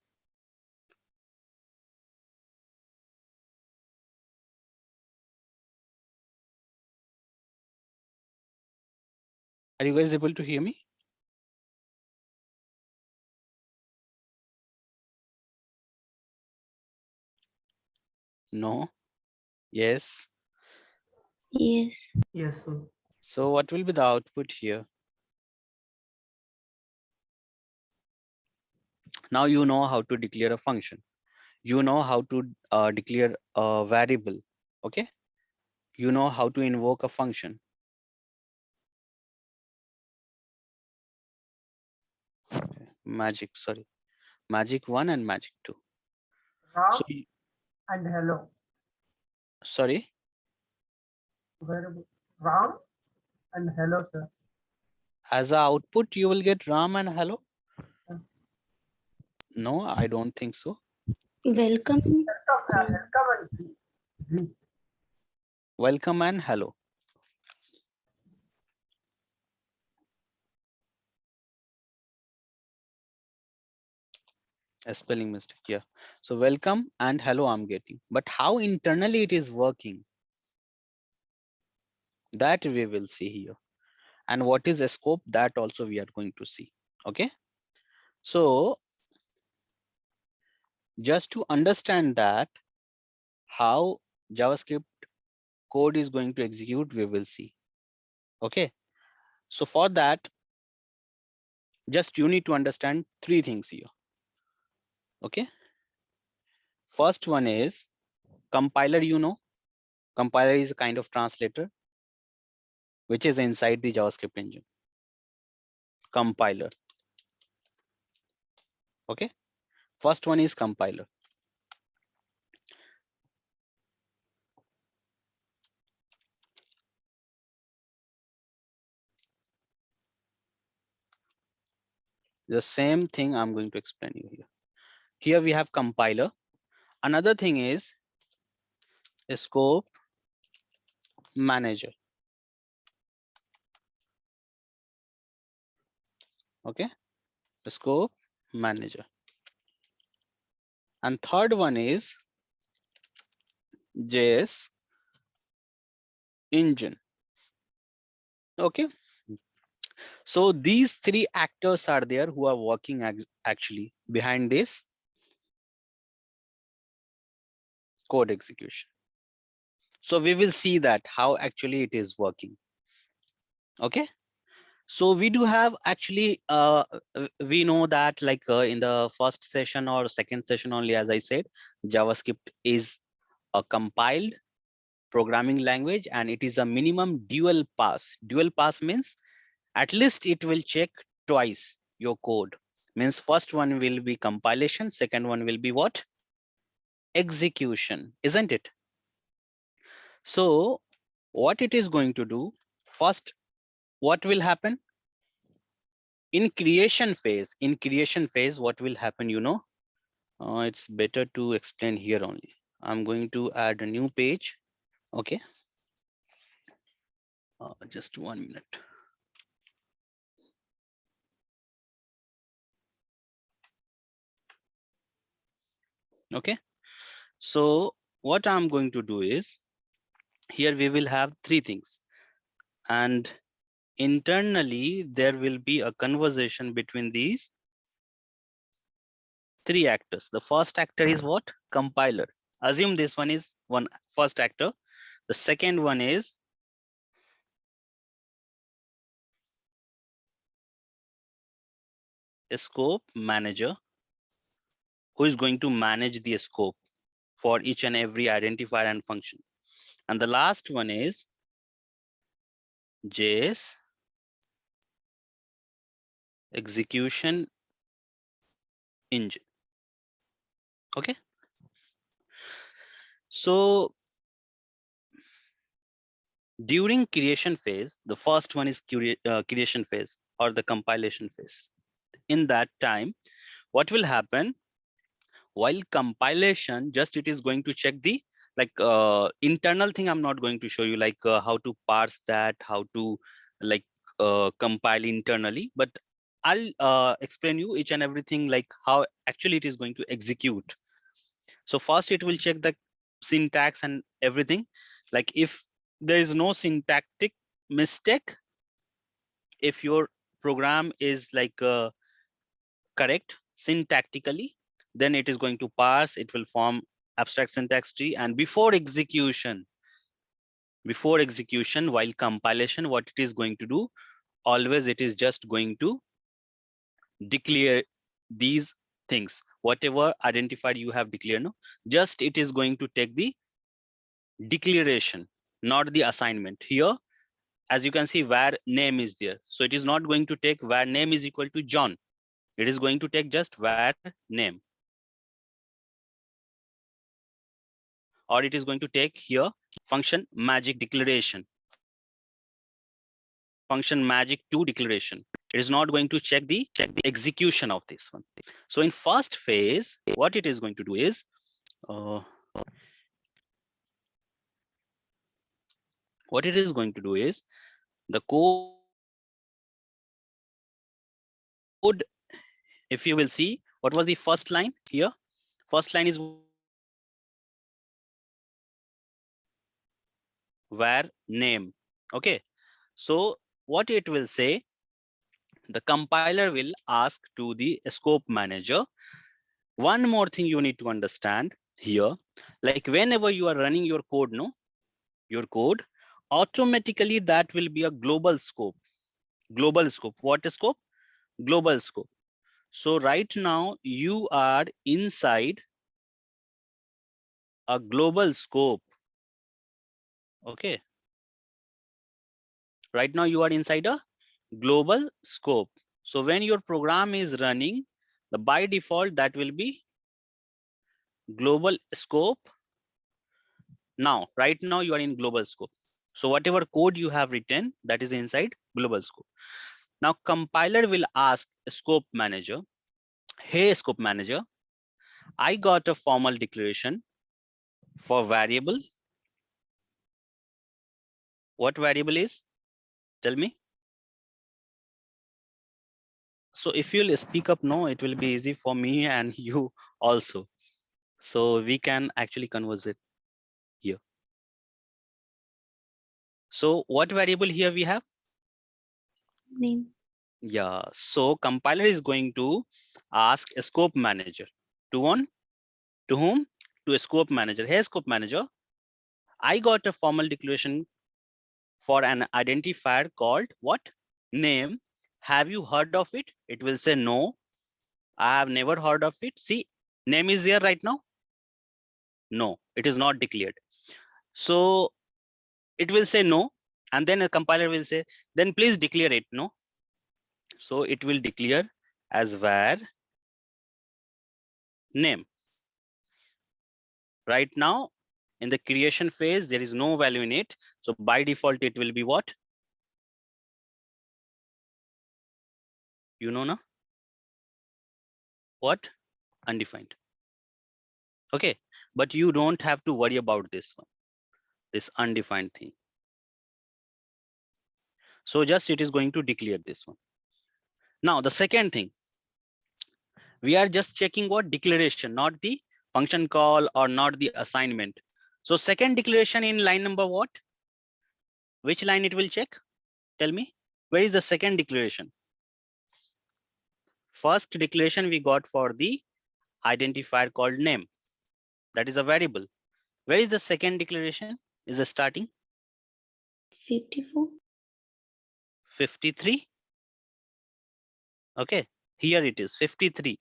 Are you guys able to hear me? No. Yes. Yes. Yes, sir. So what will be the output here? Now you know how to declare a function. You know how to declare a variable. Okay. You know how to invoke a function. Okay. Magic 1 and magic 2. Ram So and hello. sorry, Ram and hello, sir. as a output you will get Ram and hello. No, I don't think so. Welcome. Welcome and greet. Welcome and hello. A spelling mistake. Yeah. So welcome and hello I'm getting. But how internally it is working, that we will see here. And what is a scope, that also we are going to see. Okay. So just to understand that how JavaScript code is going to execute, we will see. Okay. So for that, just you need to understand three things here. Okay. First one is compiler. Compiler is a kind of translator which is inside the JavaScript engine. Compiler. Okay. First one is compiler. The same thing I'm going to explain you here. Here we have compiler. Another thing is a scope manager. Okay. The scope manager. And third one is JS engine. Okay. So these three actors are there who are working actually behind this code execution. So we will see that how actually it is working. Okay. So we do have actually we know that like in the first session or second session only, as I said, JavaScript is a compiled programming language and it is a minimum dual pass. Dual pass means at least it will check twice your code. Means first one will be compilation, second one will be what? Execution, isn't it? So what it is going to do, first, what will happen? In creation phase, what will happen, it's better to explain here only. I'm going to add a new page. Okay. Just 1 minute. Okay. So what I'm going to do is, here we will have three things, and internally there will be a conversation between these three actors. The first actor is what? Compiler. Assume this one is one first actor. The second one is a scope manager, who is going to manage the scope for each and every identifier and function. And the last one is JS execution engine. Okay. So during creation phase, the first one is creation phase or the compilation phase. In that time, what will happen? While compilation, just it is going to check the internal thing. I'm not going to show you like how to parse that, how to like compile internally, but I'll explain you each and everything like how actually it is going to execute. So first it will check the syntax and everything. Like if there is no syntactic mistake, if your program is like correct syntactically, then it is going to parse, it will form abstract syntax tree. And before execution, while compilation, what it is going to do, always it is just going to declare these things, whatever identified you have declared, no, just it is going to take the declaration, not the assignment. Here, as you can see, where name is there, so it is not going to take where name is equal to John. It is going to take just where name, or it is going to take here function magic declaration, function magic to declaration. It is not going to check the execution of this one. So in first phase, what it is going to do is the code, if you will see, what was the first line here? First line is where name. Okay, so what it will say, the compiler will ask to the scope manager. One more thing you need to understand here, like whenever you are running your code, no, your code, automatically that will be a global scope. Global scope. What scope? Global scope. So right now you are inside a global scope. Okay. Right now you are inside a global scope. So when your program is running, the by default that will be global scope. Now, right now you are in global scope. So whatever code you have written, that is inside global scope. Now compiler will ask scope manager, hey scope manager, I got a formal declaration for variable. What variable is? Tell me. So if you'll speak up, no, it will be easy for me and you also. So we can actually converse it here. So what variable here we have? Name. Yeah, so compiler is going to ask a scope manager to one, to whom? To a scope manager. Hey scope manager, I got a formal declaration for an identifier called what? Name. Have you heard of it? It will say no, I have never heard of it. See, name is there right now. No, it is not declared. So it will say no, and then a compiler will say, then please declare it. No. So it will declare as var name. Right now, in the creation phase, there is no value in it. So by default, it will be what? You know, na? What? Undefined. Okay, but you don't have to worry about this one, this undefined thing. So just it is going to declare this one. Now the second thing, we are just checking what? Declaration, not the function call or not the assignment. So second declaration in line number what? Which line it will check? Tell me, where is the second declaration? First declaration we got for the identifier called name. That is a variable. Where is the second declaration? Is the starting? 54. 53. Okay, here it is 53.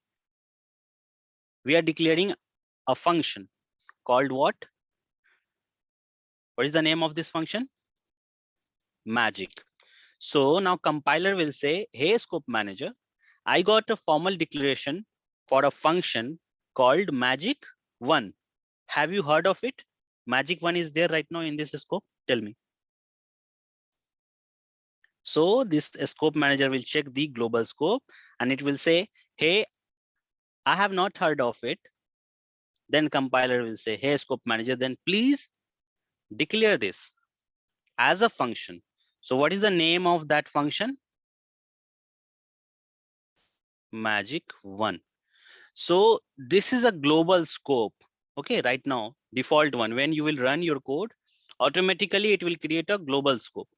We are declaring a function called what? What is the name of this function? Magic. So now compiler will say, hey scope manager, I got a formal declaration for a function called magic1. Have you heard of it? Magic1 is there right now in this scope. Tell me. So this scope manager will check the global scope and it will say, hey, I have not heard of it. Then compiler will say, hey scope manager, then please declare this as a function. So what is the name of that function? Magic1. So this is a global scope. Okay, right now, default one. When you will run your code, automatically it will create a global scope.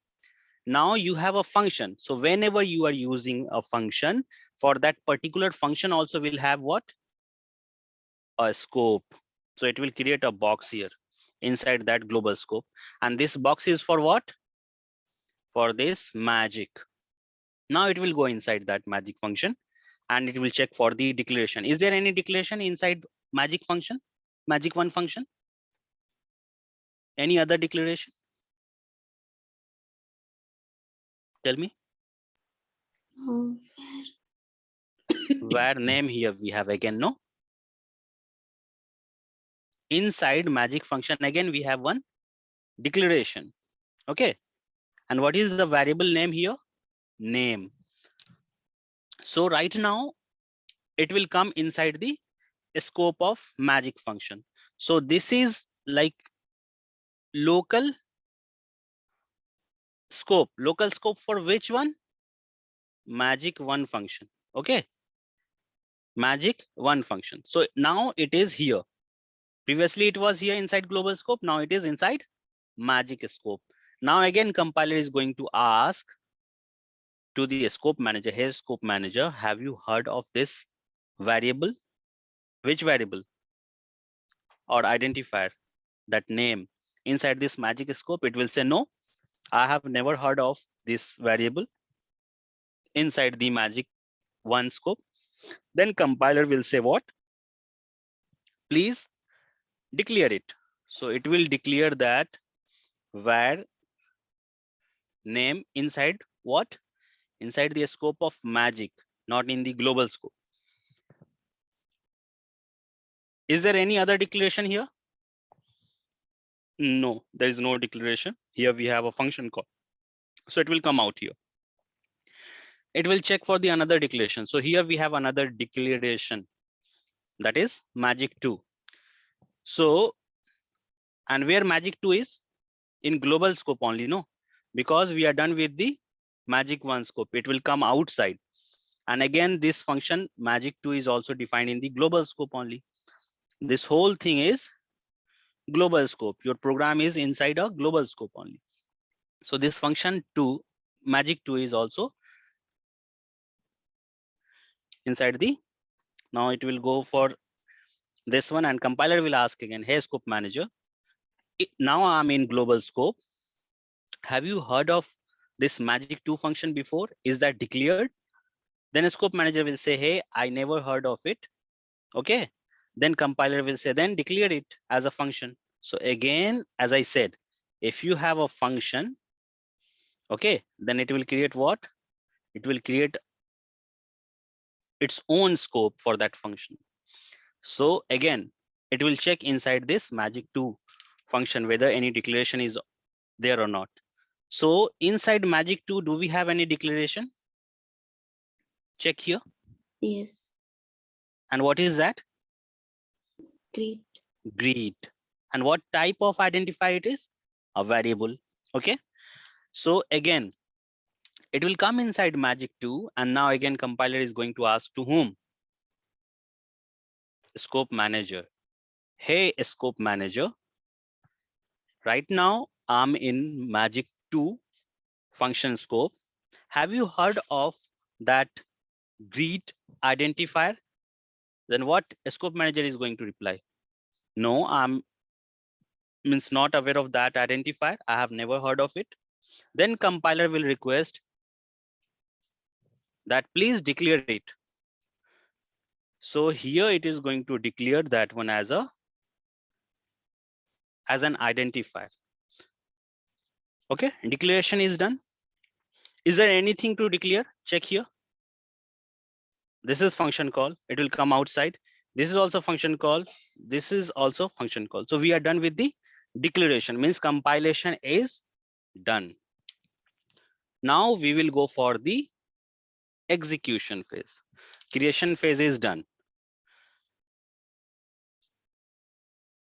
Now you have a function. So whenever you are using a function, for that particular function also will have what? A scope. So it will create a box here inside that global scope. And this box is for what? For this magic. Now it will go inside that magic function and it will check for the declaration. Is there any declaration inside magic function, magic one function? Any other declaration? Tell me. Oh, Where name here we have again, no? Inside magic function again we have one declaration. Okay, and what is the variable name here? Name. So right now it will come inside the scope of magic function. So this is like local scope. Local scope for which one? Magic one function. Okay, magic one function. So now it is here. Previously it was here inside global scope. Now it is inside magic scope. Now again compiler is going to ask to the scope manager, hey scope manager, have you heard of this variable? Which variable or identifier? That name. Inside this magic scope, it will say no, I have never heard of this variable inside the magic one scope. Then compiler will say what? Please declare it. So it will declare that var name inside what? Inside the scope of magic, not in the global scope. Is there any other declaration here? No, there is no declaration. Here we have a function call. So it will come out here. It will check for the another declaration. So here we have another declaration, that is magic 2. So, and where magic 2 is? In global scope only, no? Because we are done with the magic 1 scope, it will come outside. And again, this function magic 2 is also defined in the global scope only. This whole thing is global scope. Your program is inside a global scope only. So this function 2, magic 2 is also inside the, now it will go for this one and compiler will ask again, hey scope manager, now I'm in global scope. Have you heard of this magic 2 function before? Is that declared? Then a scope manager will say, hey, I never heard of it. Okay. Then compiler will say, then declare it as a function. So again, as I said, if you have a function, okay, then it will create what? It will create its own scope for that function. So again, it will check inside this magic 2 function whether any declaration is there or not. So inside magic 2, do we have any declaration? Check here. yes. And what is that? Great. Greet. And what type of identifier it is? A variable. Okay. So again, it will come inside magic 2. And now again, compiler is going to ask to whom? Scope manager. Hey, scope manager. Right now, I'm in magic 2 function scope. Have you heard of that greet identifier? Then what scope manager is going to reply? No, I'm means not aware of that identifier. I have never heard of it. Then compiler will request that please declare it. So here it is going to declare that one as an identifier. Okay, declaration is done. Is there anything to declare? Check here. This is function call. It will come outside. This is also function call. This is also function call. So we are done with the declaration, means compilation is done. Now we will go for the execution phase. Creation phase is done.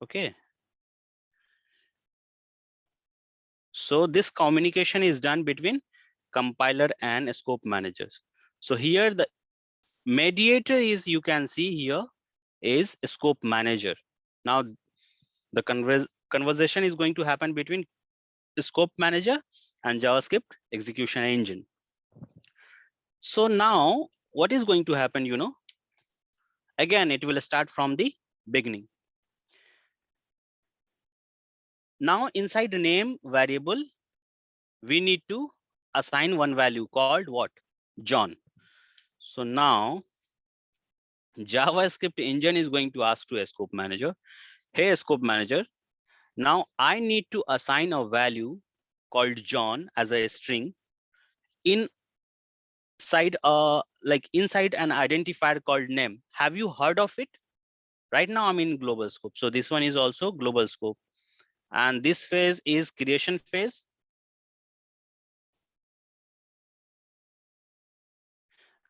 Okay. So this communication is done between compiler and scope managers. So here the mediator is, you can see here, is scope manager. Now the conversation is going to happen between scope manager and JavaScript execution engine. So now what is going to happen, you know? Again, it will start from the beginning. Now inside the name variable, we need to assign one value called what? John. So now JavaScript engine is going to ask to a scope manager, hey, scope manager, now I need to assign a value called John as a string inside inside an identifier called name. Have you heard of it? Right now I'm in global scope. So this one is also global scope. And this phase is creation phase.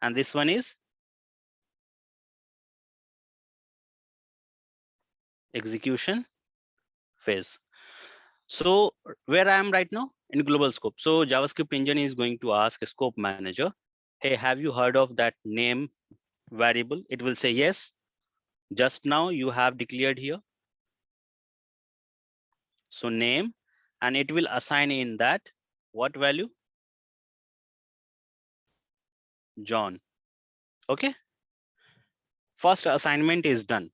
And this one is execution phase. So where I am right now in global scope. So JavaScript engine is going to ask a scope manager, hey, have you heard of that name variable? It will say yes. Just now you have declared here. So name, and it will assign in that what value? John. Okay. First assignment is done.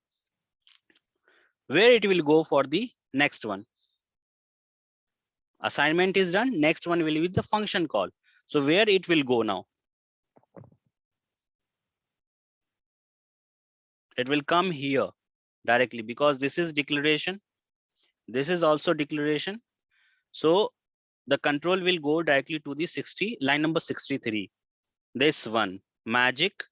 Where it will go for the next one? Assignment is done. Next one will be the function call. So where it will go now? It will come here directly because this is declaration. This is also declaration. So the control will go directly to the line number 63. This one, magic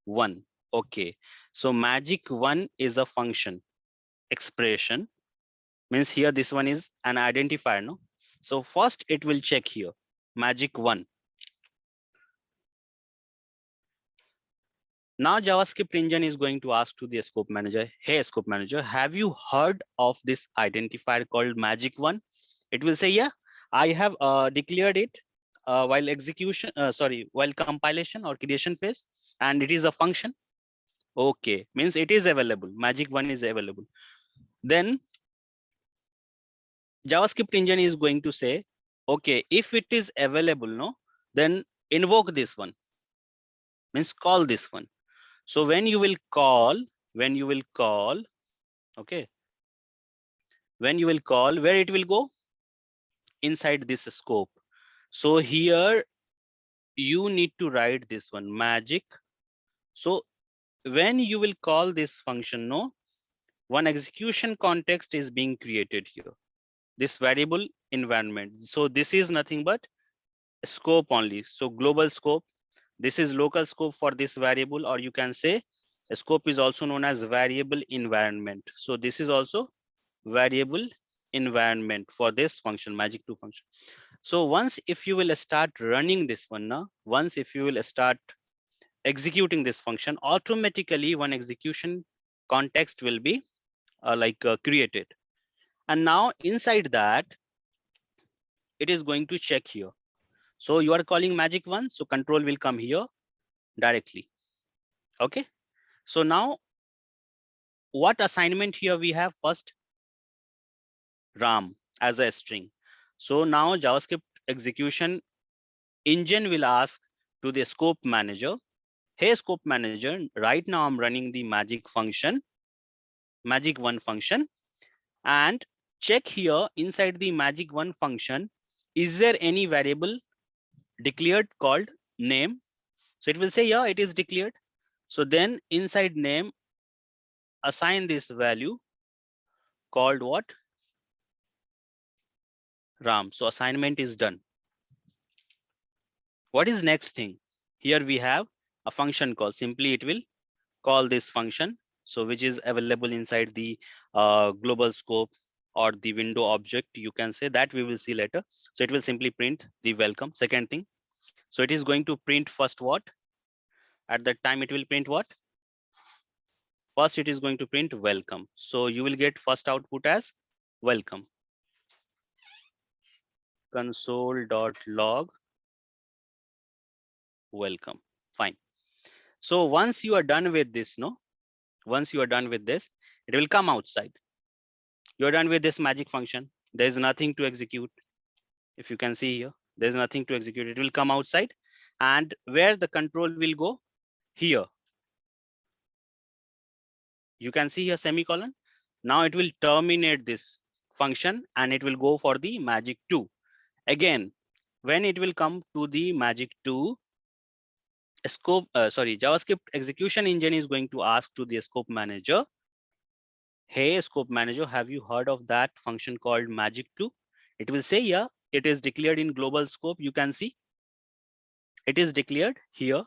1. Okay. So magic 1 is a function expression. Means here this one is an identifier, no? So first it will check here, magic 1. Now JavaScript engine is going to ask to the scope manager, hey, scope manager, have you heard of this identifier called magic 1? It will say, yeah, I have declared it while while compilation or creation phase, and it is a function. Okay, means it is available. Magic 1 is available. Then JavaScript engine is going to say, okay, if it is available, no, then invoke this one, means call this one. So when you will call, okay, when you will call, where it will go? Inside this scope. So here you need to write this one, magic. So when you will call this function, no, one execution context is being created here, this variable environment. So this is nothing but scope only. So global scope, this is local scope for this variable, or you can say a scope is also known as variable environment. So this is also variable environment for this function, magic2 function. So once if you will start running this one now, once if you will start executing this function, automatically one execution context will be created. And now inside that, it is going to check here. So you are calling magic 1, so control will come here directly. Okay. So now what assignment here we have? First, RAM as a string. So now JavaScript execution engine will ask to the scope manager, hey, scope manager, right now I'm running the magic function, magic 1 function, and check here inside the magic 1 function, is there any variable declared called name? So it will say, yeah, it is declared. So then inside name, assign this value called what? RAM. So assignment is done. What is next thing? Here we have a function call. Simply it will call this function, so which is available inside the global scope or the window object, you can say, that we will see later. So it will simply print the welcome. Second thing, so it is going to print first what? At that time it will print what? First it is going to print welcome. So you will get first output as welcome. Console.log welcome. Fine. So once you are done with this, no, once you are done with this, it will come outside. You're done with this magic function. There is nothing to execute. If you can see here, there's nothing to execute. It will come outside, and where the control will go? Here. You can see here semicolon. Now it will terminate this function and it will go for the magic 2. Again, when it will come to the magic 2, JavaScript execution engine is going to ask to the scope manager, hey, scope manager, have you heard of that function called magic2? It will say, yeah, it is declared in global scope. You can see it is declared here.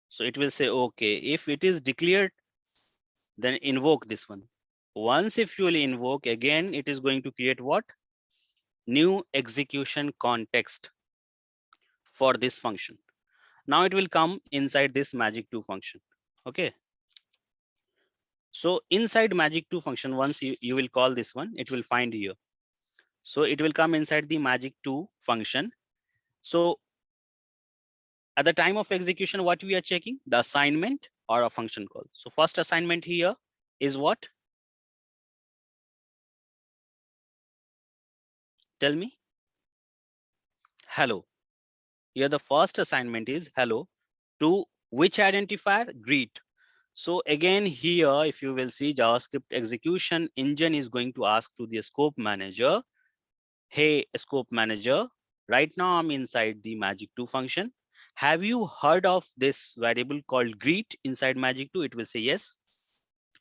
So it will say, okay, if it is declared, then invoke this one. Once if you will invoke again, it is going to create what? New execution context for this function. Now it will come inside this magic2 function. Okay. So inside magic2 function, once you will call this one, it will find here. So it will come inside the magic2 function. So at the time of execution, what we are checking? The assignment or a function call. So first assignment here is what? Tell me. Hello. Here the first assignment is hello to which identifier? Greet. So again here, if you will see, JavaScript execution engine is going to ask to the scope manager, hey, scope manager, right now I'm inside the magic2 function. Have you heard of this variable called greet inside magic2? It will say yes,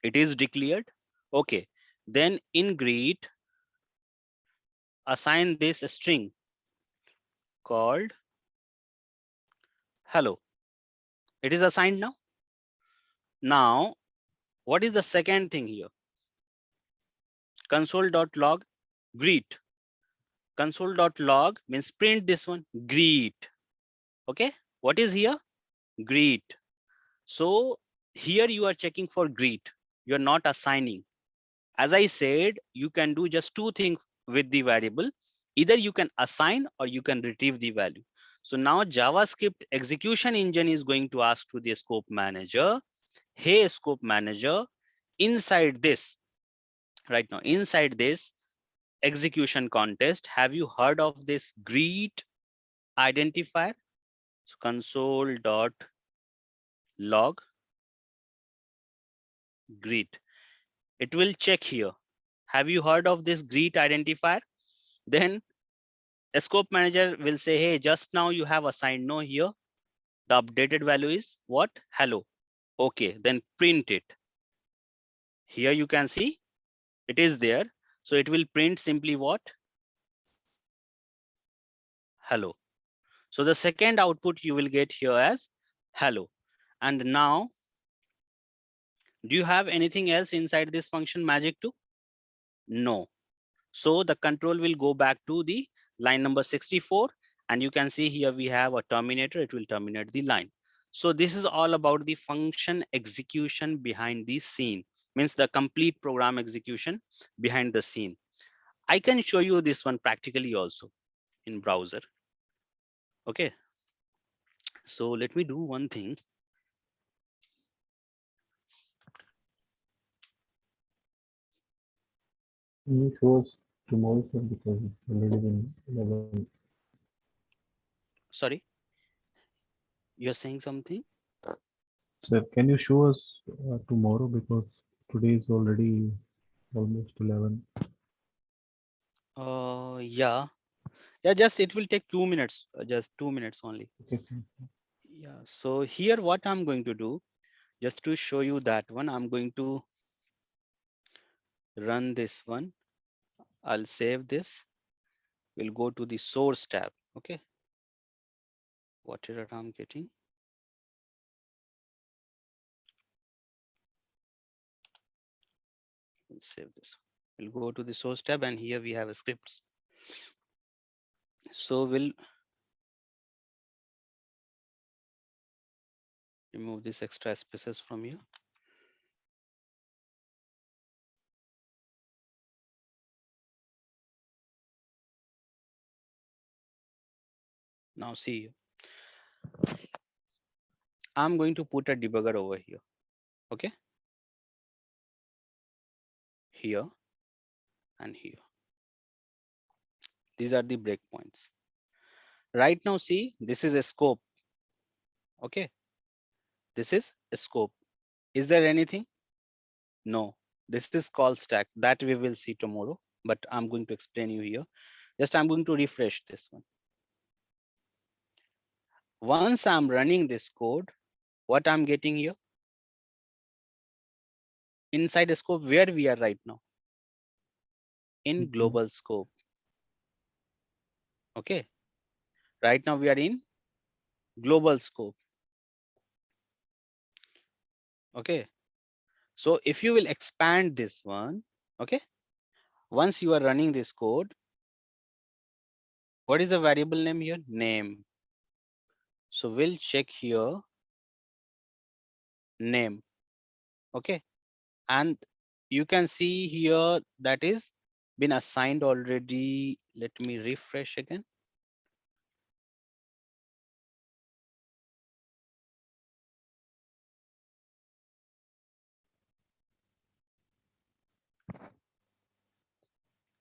it is declared. Okay, then in greet, assign this string called hello. It is assigned now. Now, what is the second thing here? Console.log greet. Console.log means print this one, greet. Okay, what is here? Greet. So here you are checking for greet. You are not assigning. As I said, you can do just two things with the variable. Either you can assign or you can retrieve the value. So now JavaScript execution engine is going to ask to the scope manager, hey, scope manager, inside this, right now, inside this execution contest, have you heard of this greet identifier? So console.log greet. It will check here. Have you heard of this greet identifier? Then a scope manager will say, hey, just now you have assigned no here. The updated value is what? Hello. Okay, then print it. Here you can see it is there. So it will print simply what? Hello. So the second output you will get here as hello. And now, do you have anything else inside this function magic2? No. So the control will go back to the line number 64. And you can see here we have a terminator. It will terminate the line. So this is all about the function execution behind the scene, means the complete program execution behind the scene. I can show you this one practically also in browser. Okay. So let me do one thing. Can you show us tomorrow, sir, because it's already been 11. Sorry, you're saying something? Sir, can you show us tomorrow, because today is already almost 11. Yeah. Yeah, just it will take 2 minutes, just 2 minutes only. Okay. Yeah. So here what I'm going to do, just to show you that one, I'm going to run this one. I'll save this. We'll go to the source tab. Okay. What error I'm getting? We'll save this. We'll go to the source tab, and here we have scripts. So we'll remove this extra spaces from here. Now see, I'm going to put a debugger over here. Okay. Here and here. These are the breakpoints. Right now, see, this is a scope. Okay. This is a scope. Is there anything? No. This is called stack. That we will see tomorrow, but I'm going to explain you here. Just I'm going to refresh this one. Once I'm running this code, what I'm getting here? Inside the scope where we are right now. In global scope. Okay. Right now we are in global scope. Okay. So if you will expand this one, okay. Once you are running this code, what is the variable name here? Name. So we'll check here name. Okay. And you can see here that is been assigned already. Let me refresh again.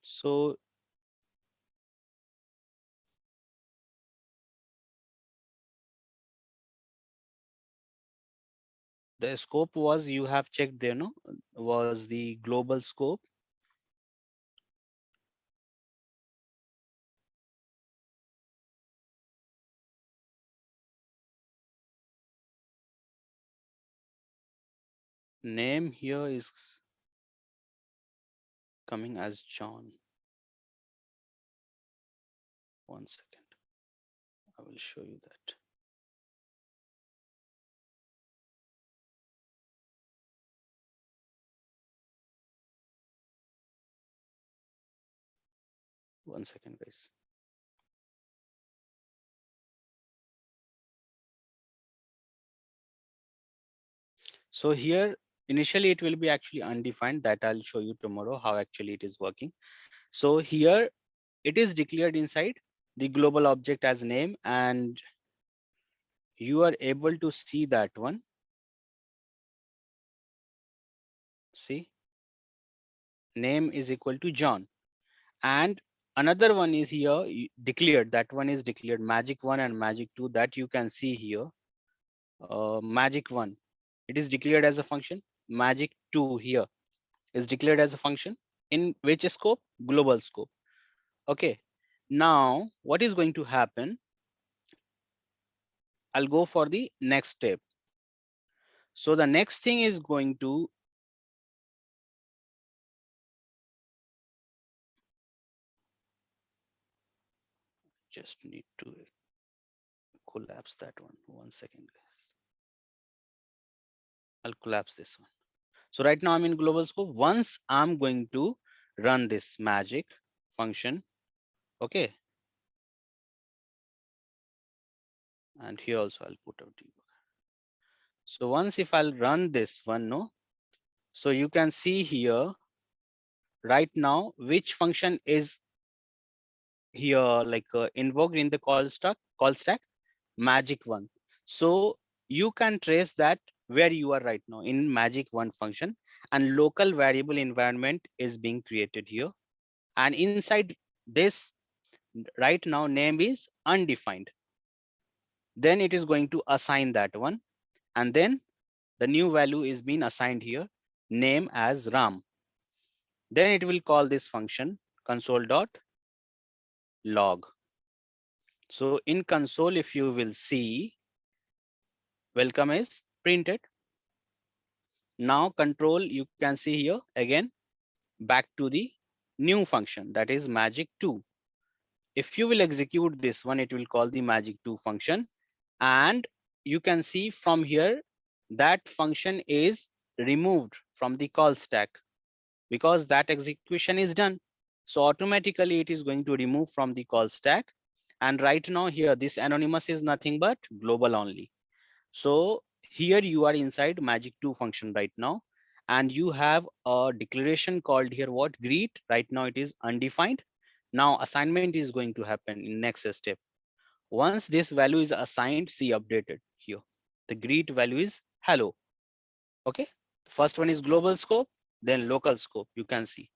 So the scope was, you have checked there, no? Was the global scope. Name here is coming as John. 1 second. I will show you that. One second, guys. So here, initially it will be actually undefined. That I'll show you tomorrow how actually it is working. So here it is declared inside the global object as name, and you are able to see that one. See, name is equal to John. And another one is here declared. That one is declared magic 1 and magic 2, that you can see here. Magic 1, it is declared as a function. Magic 2 here is declared as a function. In which scope? Global scope. Okay. Now what is going to happen? I'll go for the next step. So the next thing is going to just need to collapse that one. 1 second, guys. I'll collapse this one. So right now I'm in global scope. Once I'm going to run this magic function, okay. And here also I'll put out debug. So once if I'll run this one, no. So you can see here right now which function is here like invoked in the call stack magic 1. So you can trace that where you are right now in magic 1 function, and local variable environment is being created here. And inside this right now name is undefined. Then it is going to assign that one, and then the new value is being assigned here, name as Ram. Then it will call this function console.log. So in console, if you will see, welcome is printed. Now control, you can see here again, back to the new function, that is magic 2. If you will execute this one, it will call the magic 2 function. And you can see from here that function is removed from the call stack because that execution is done. So automatically it is going to remove from the call stack. And right now here, this anonymous is nothing but global only. So here you are inside magic 2 function right now, and you have a declaration called here what? Greet. Right now it is undefined. Now assignment is going to happen in next step. Once this value is assigned, see updated here. The greet value is hello. Okay. First one is global scope, then local scope. You can see.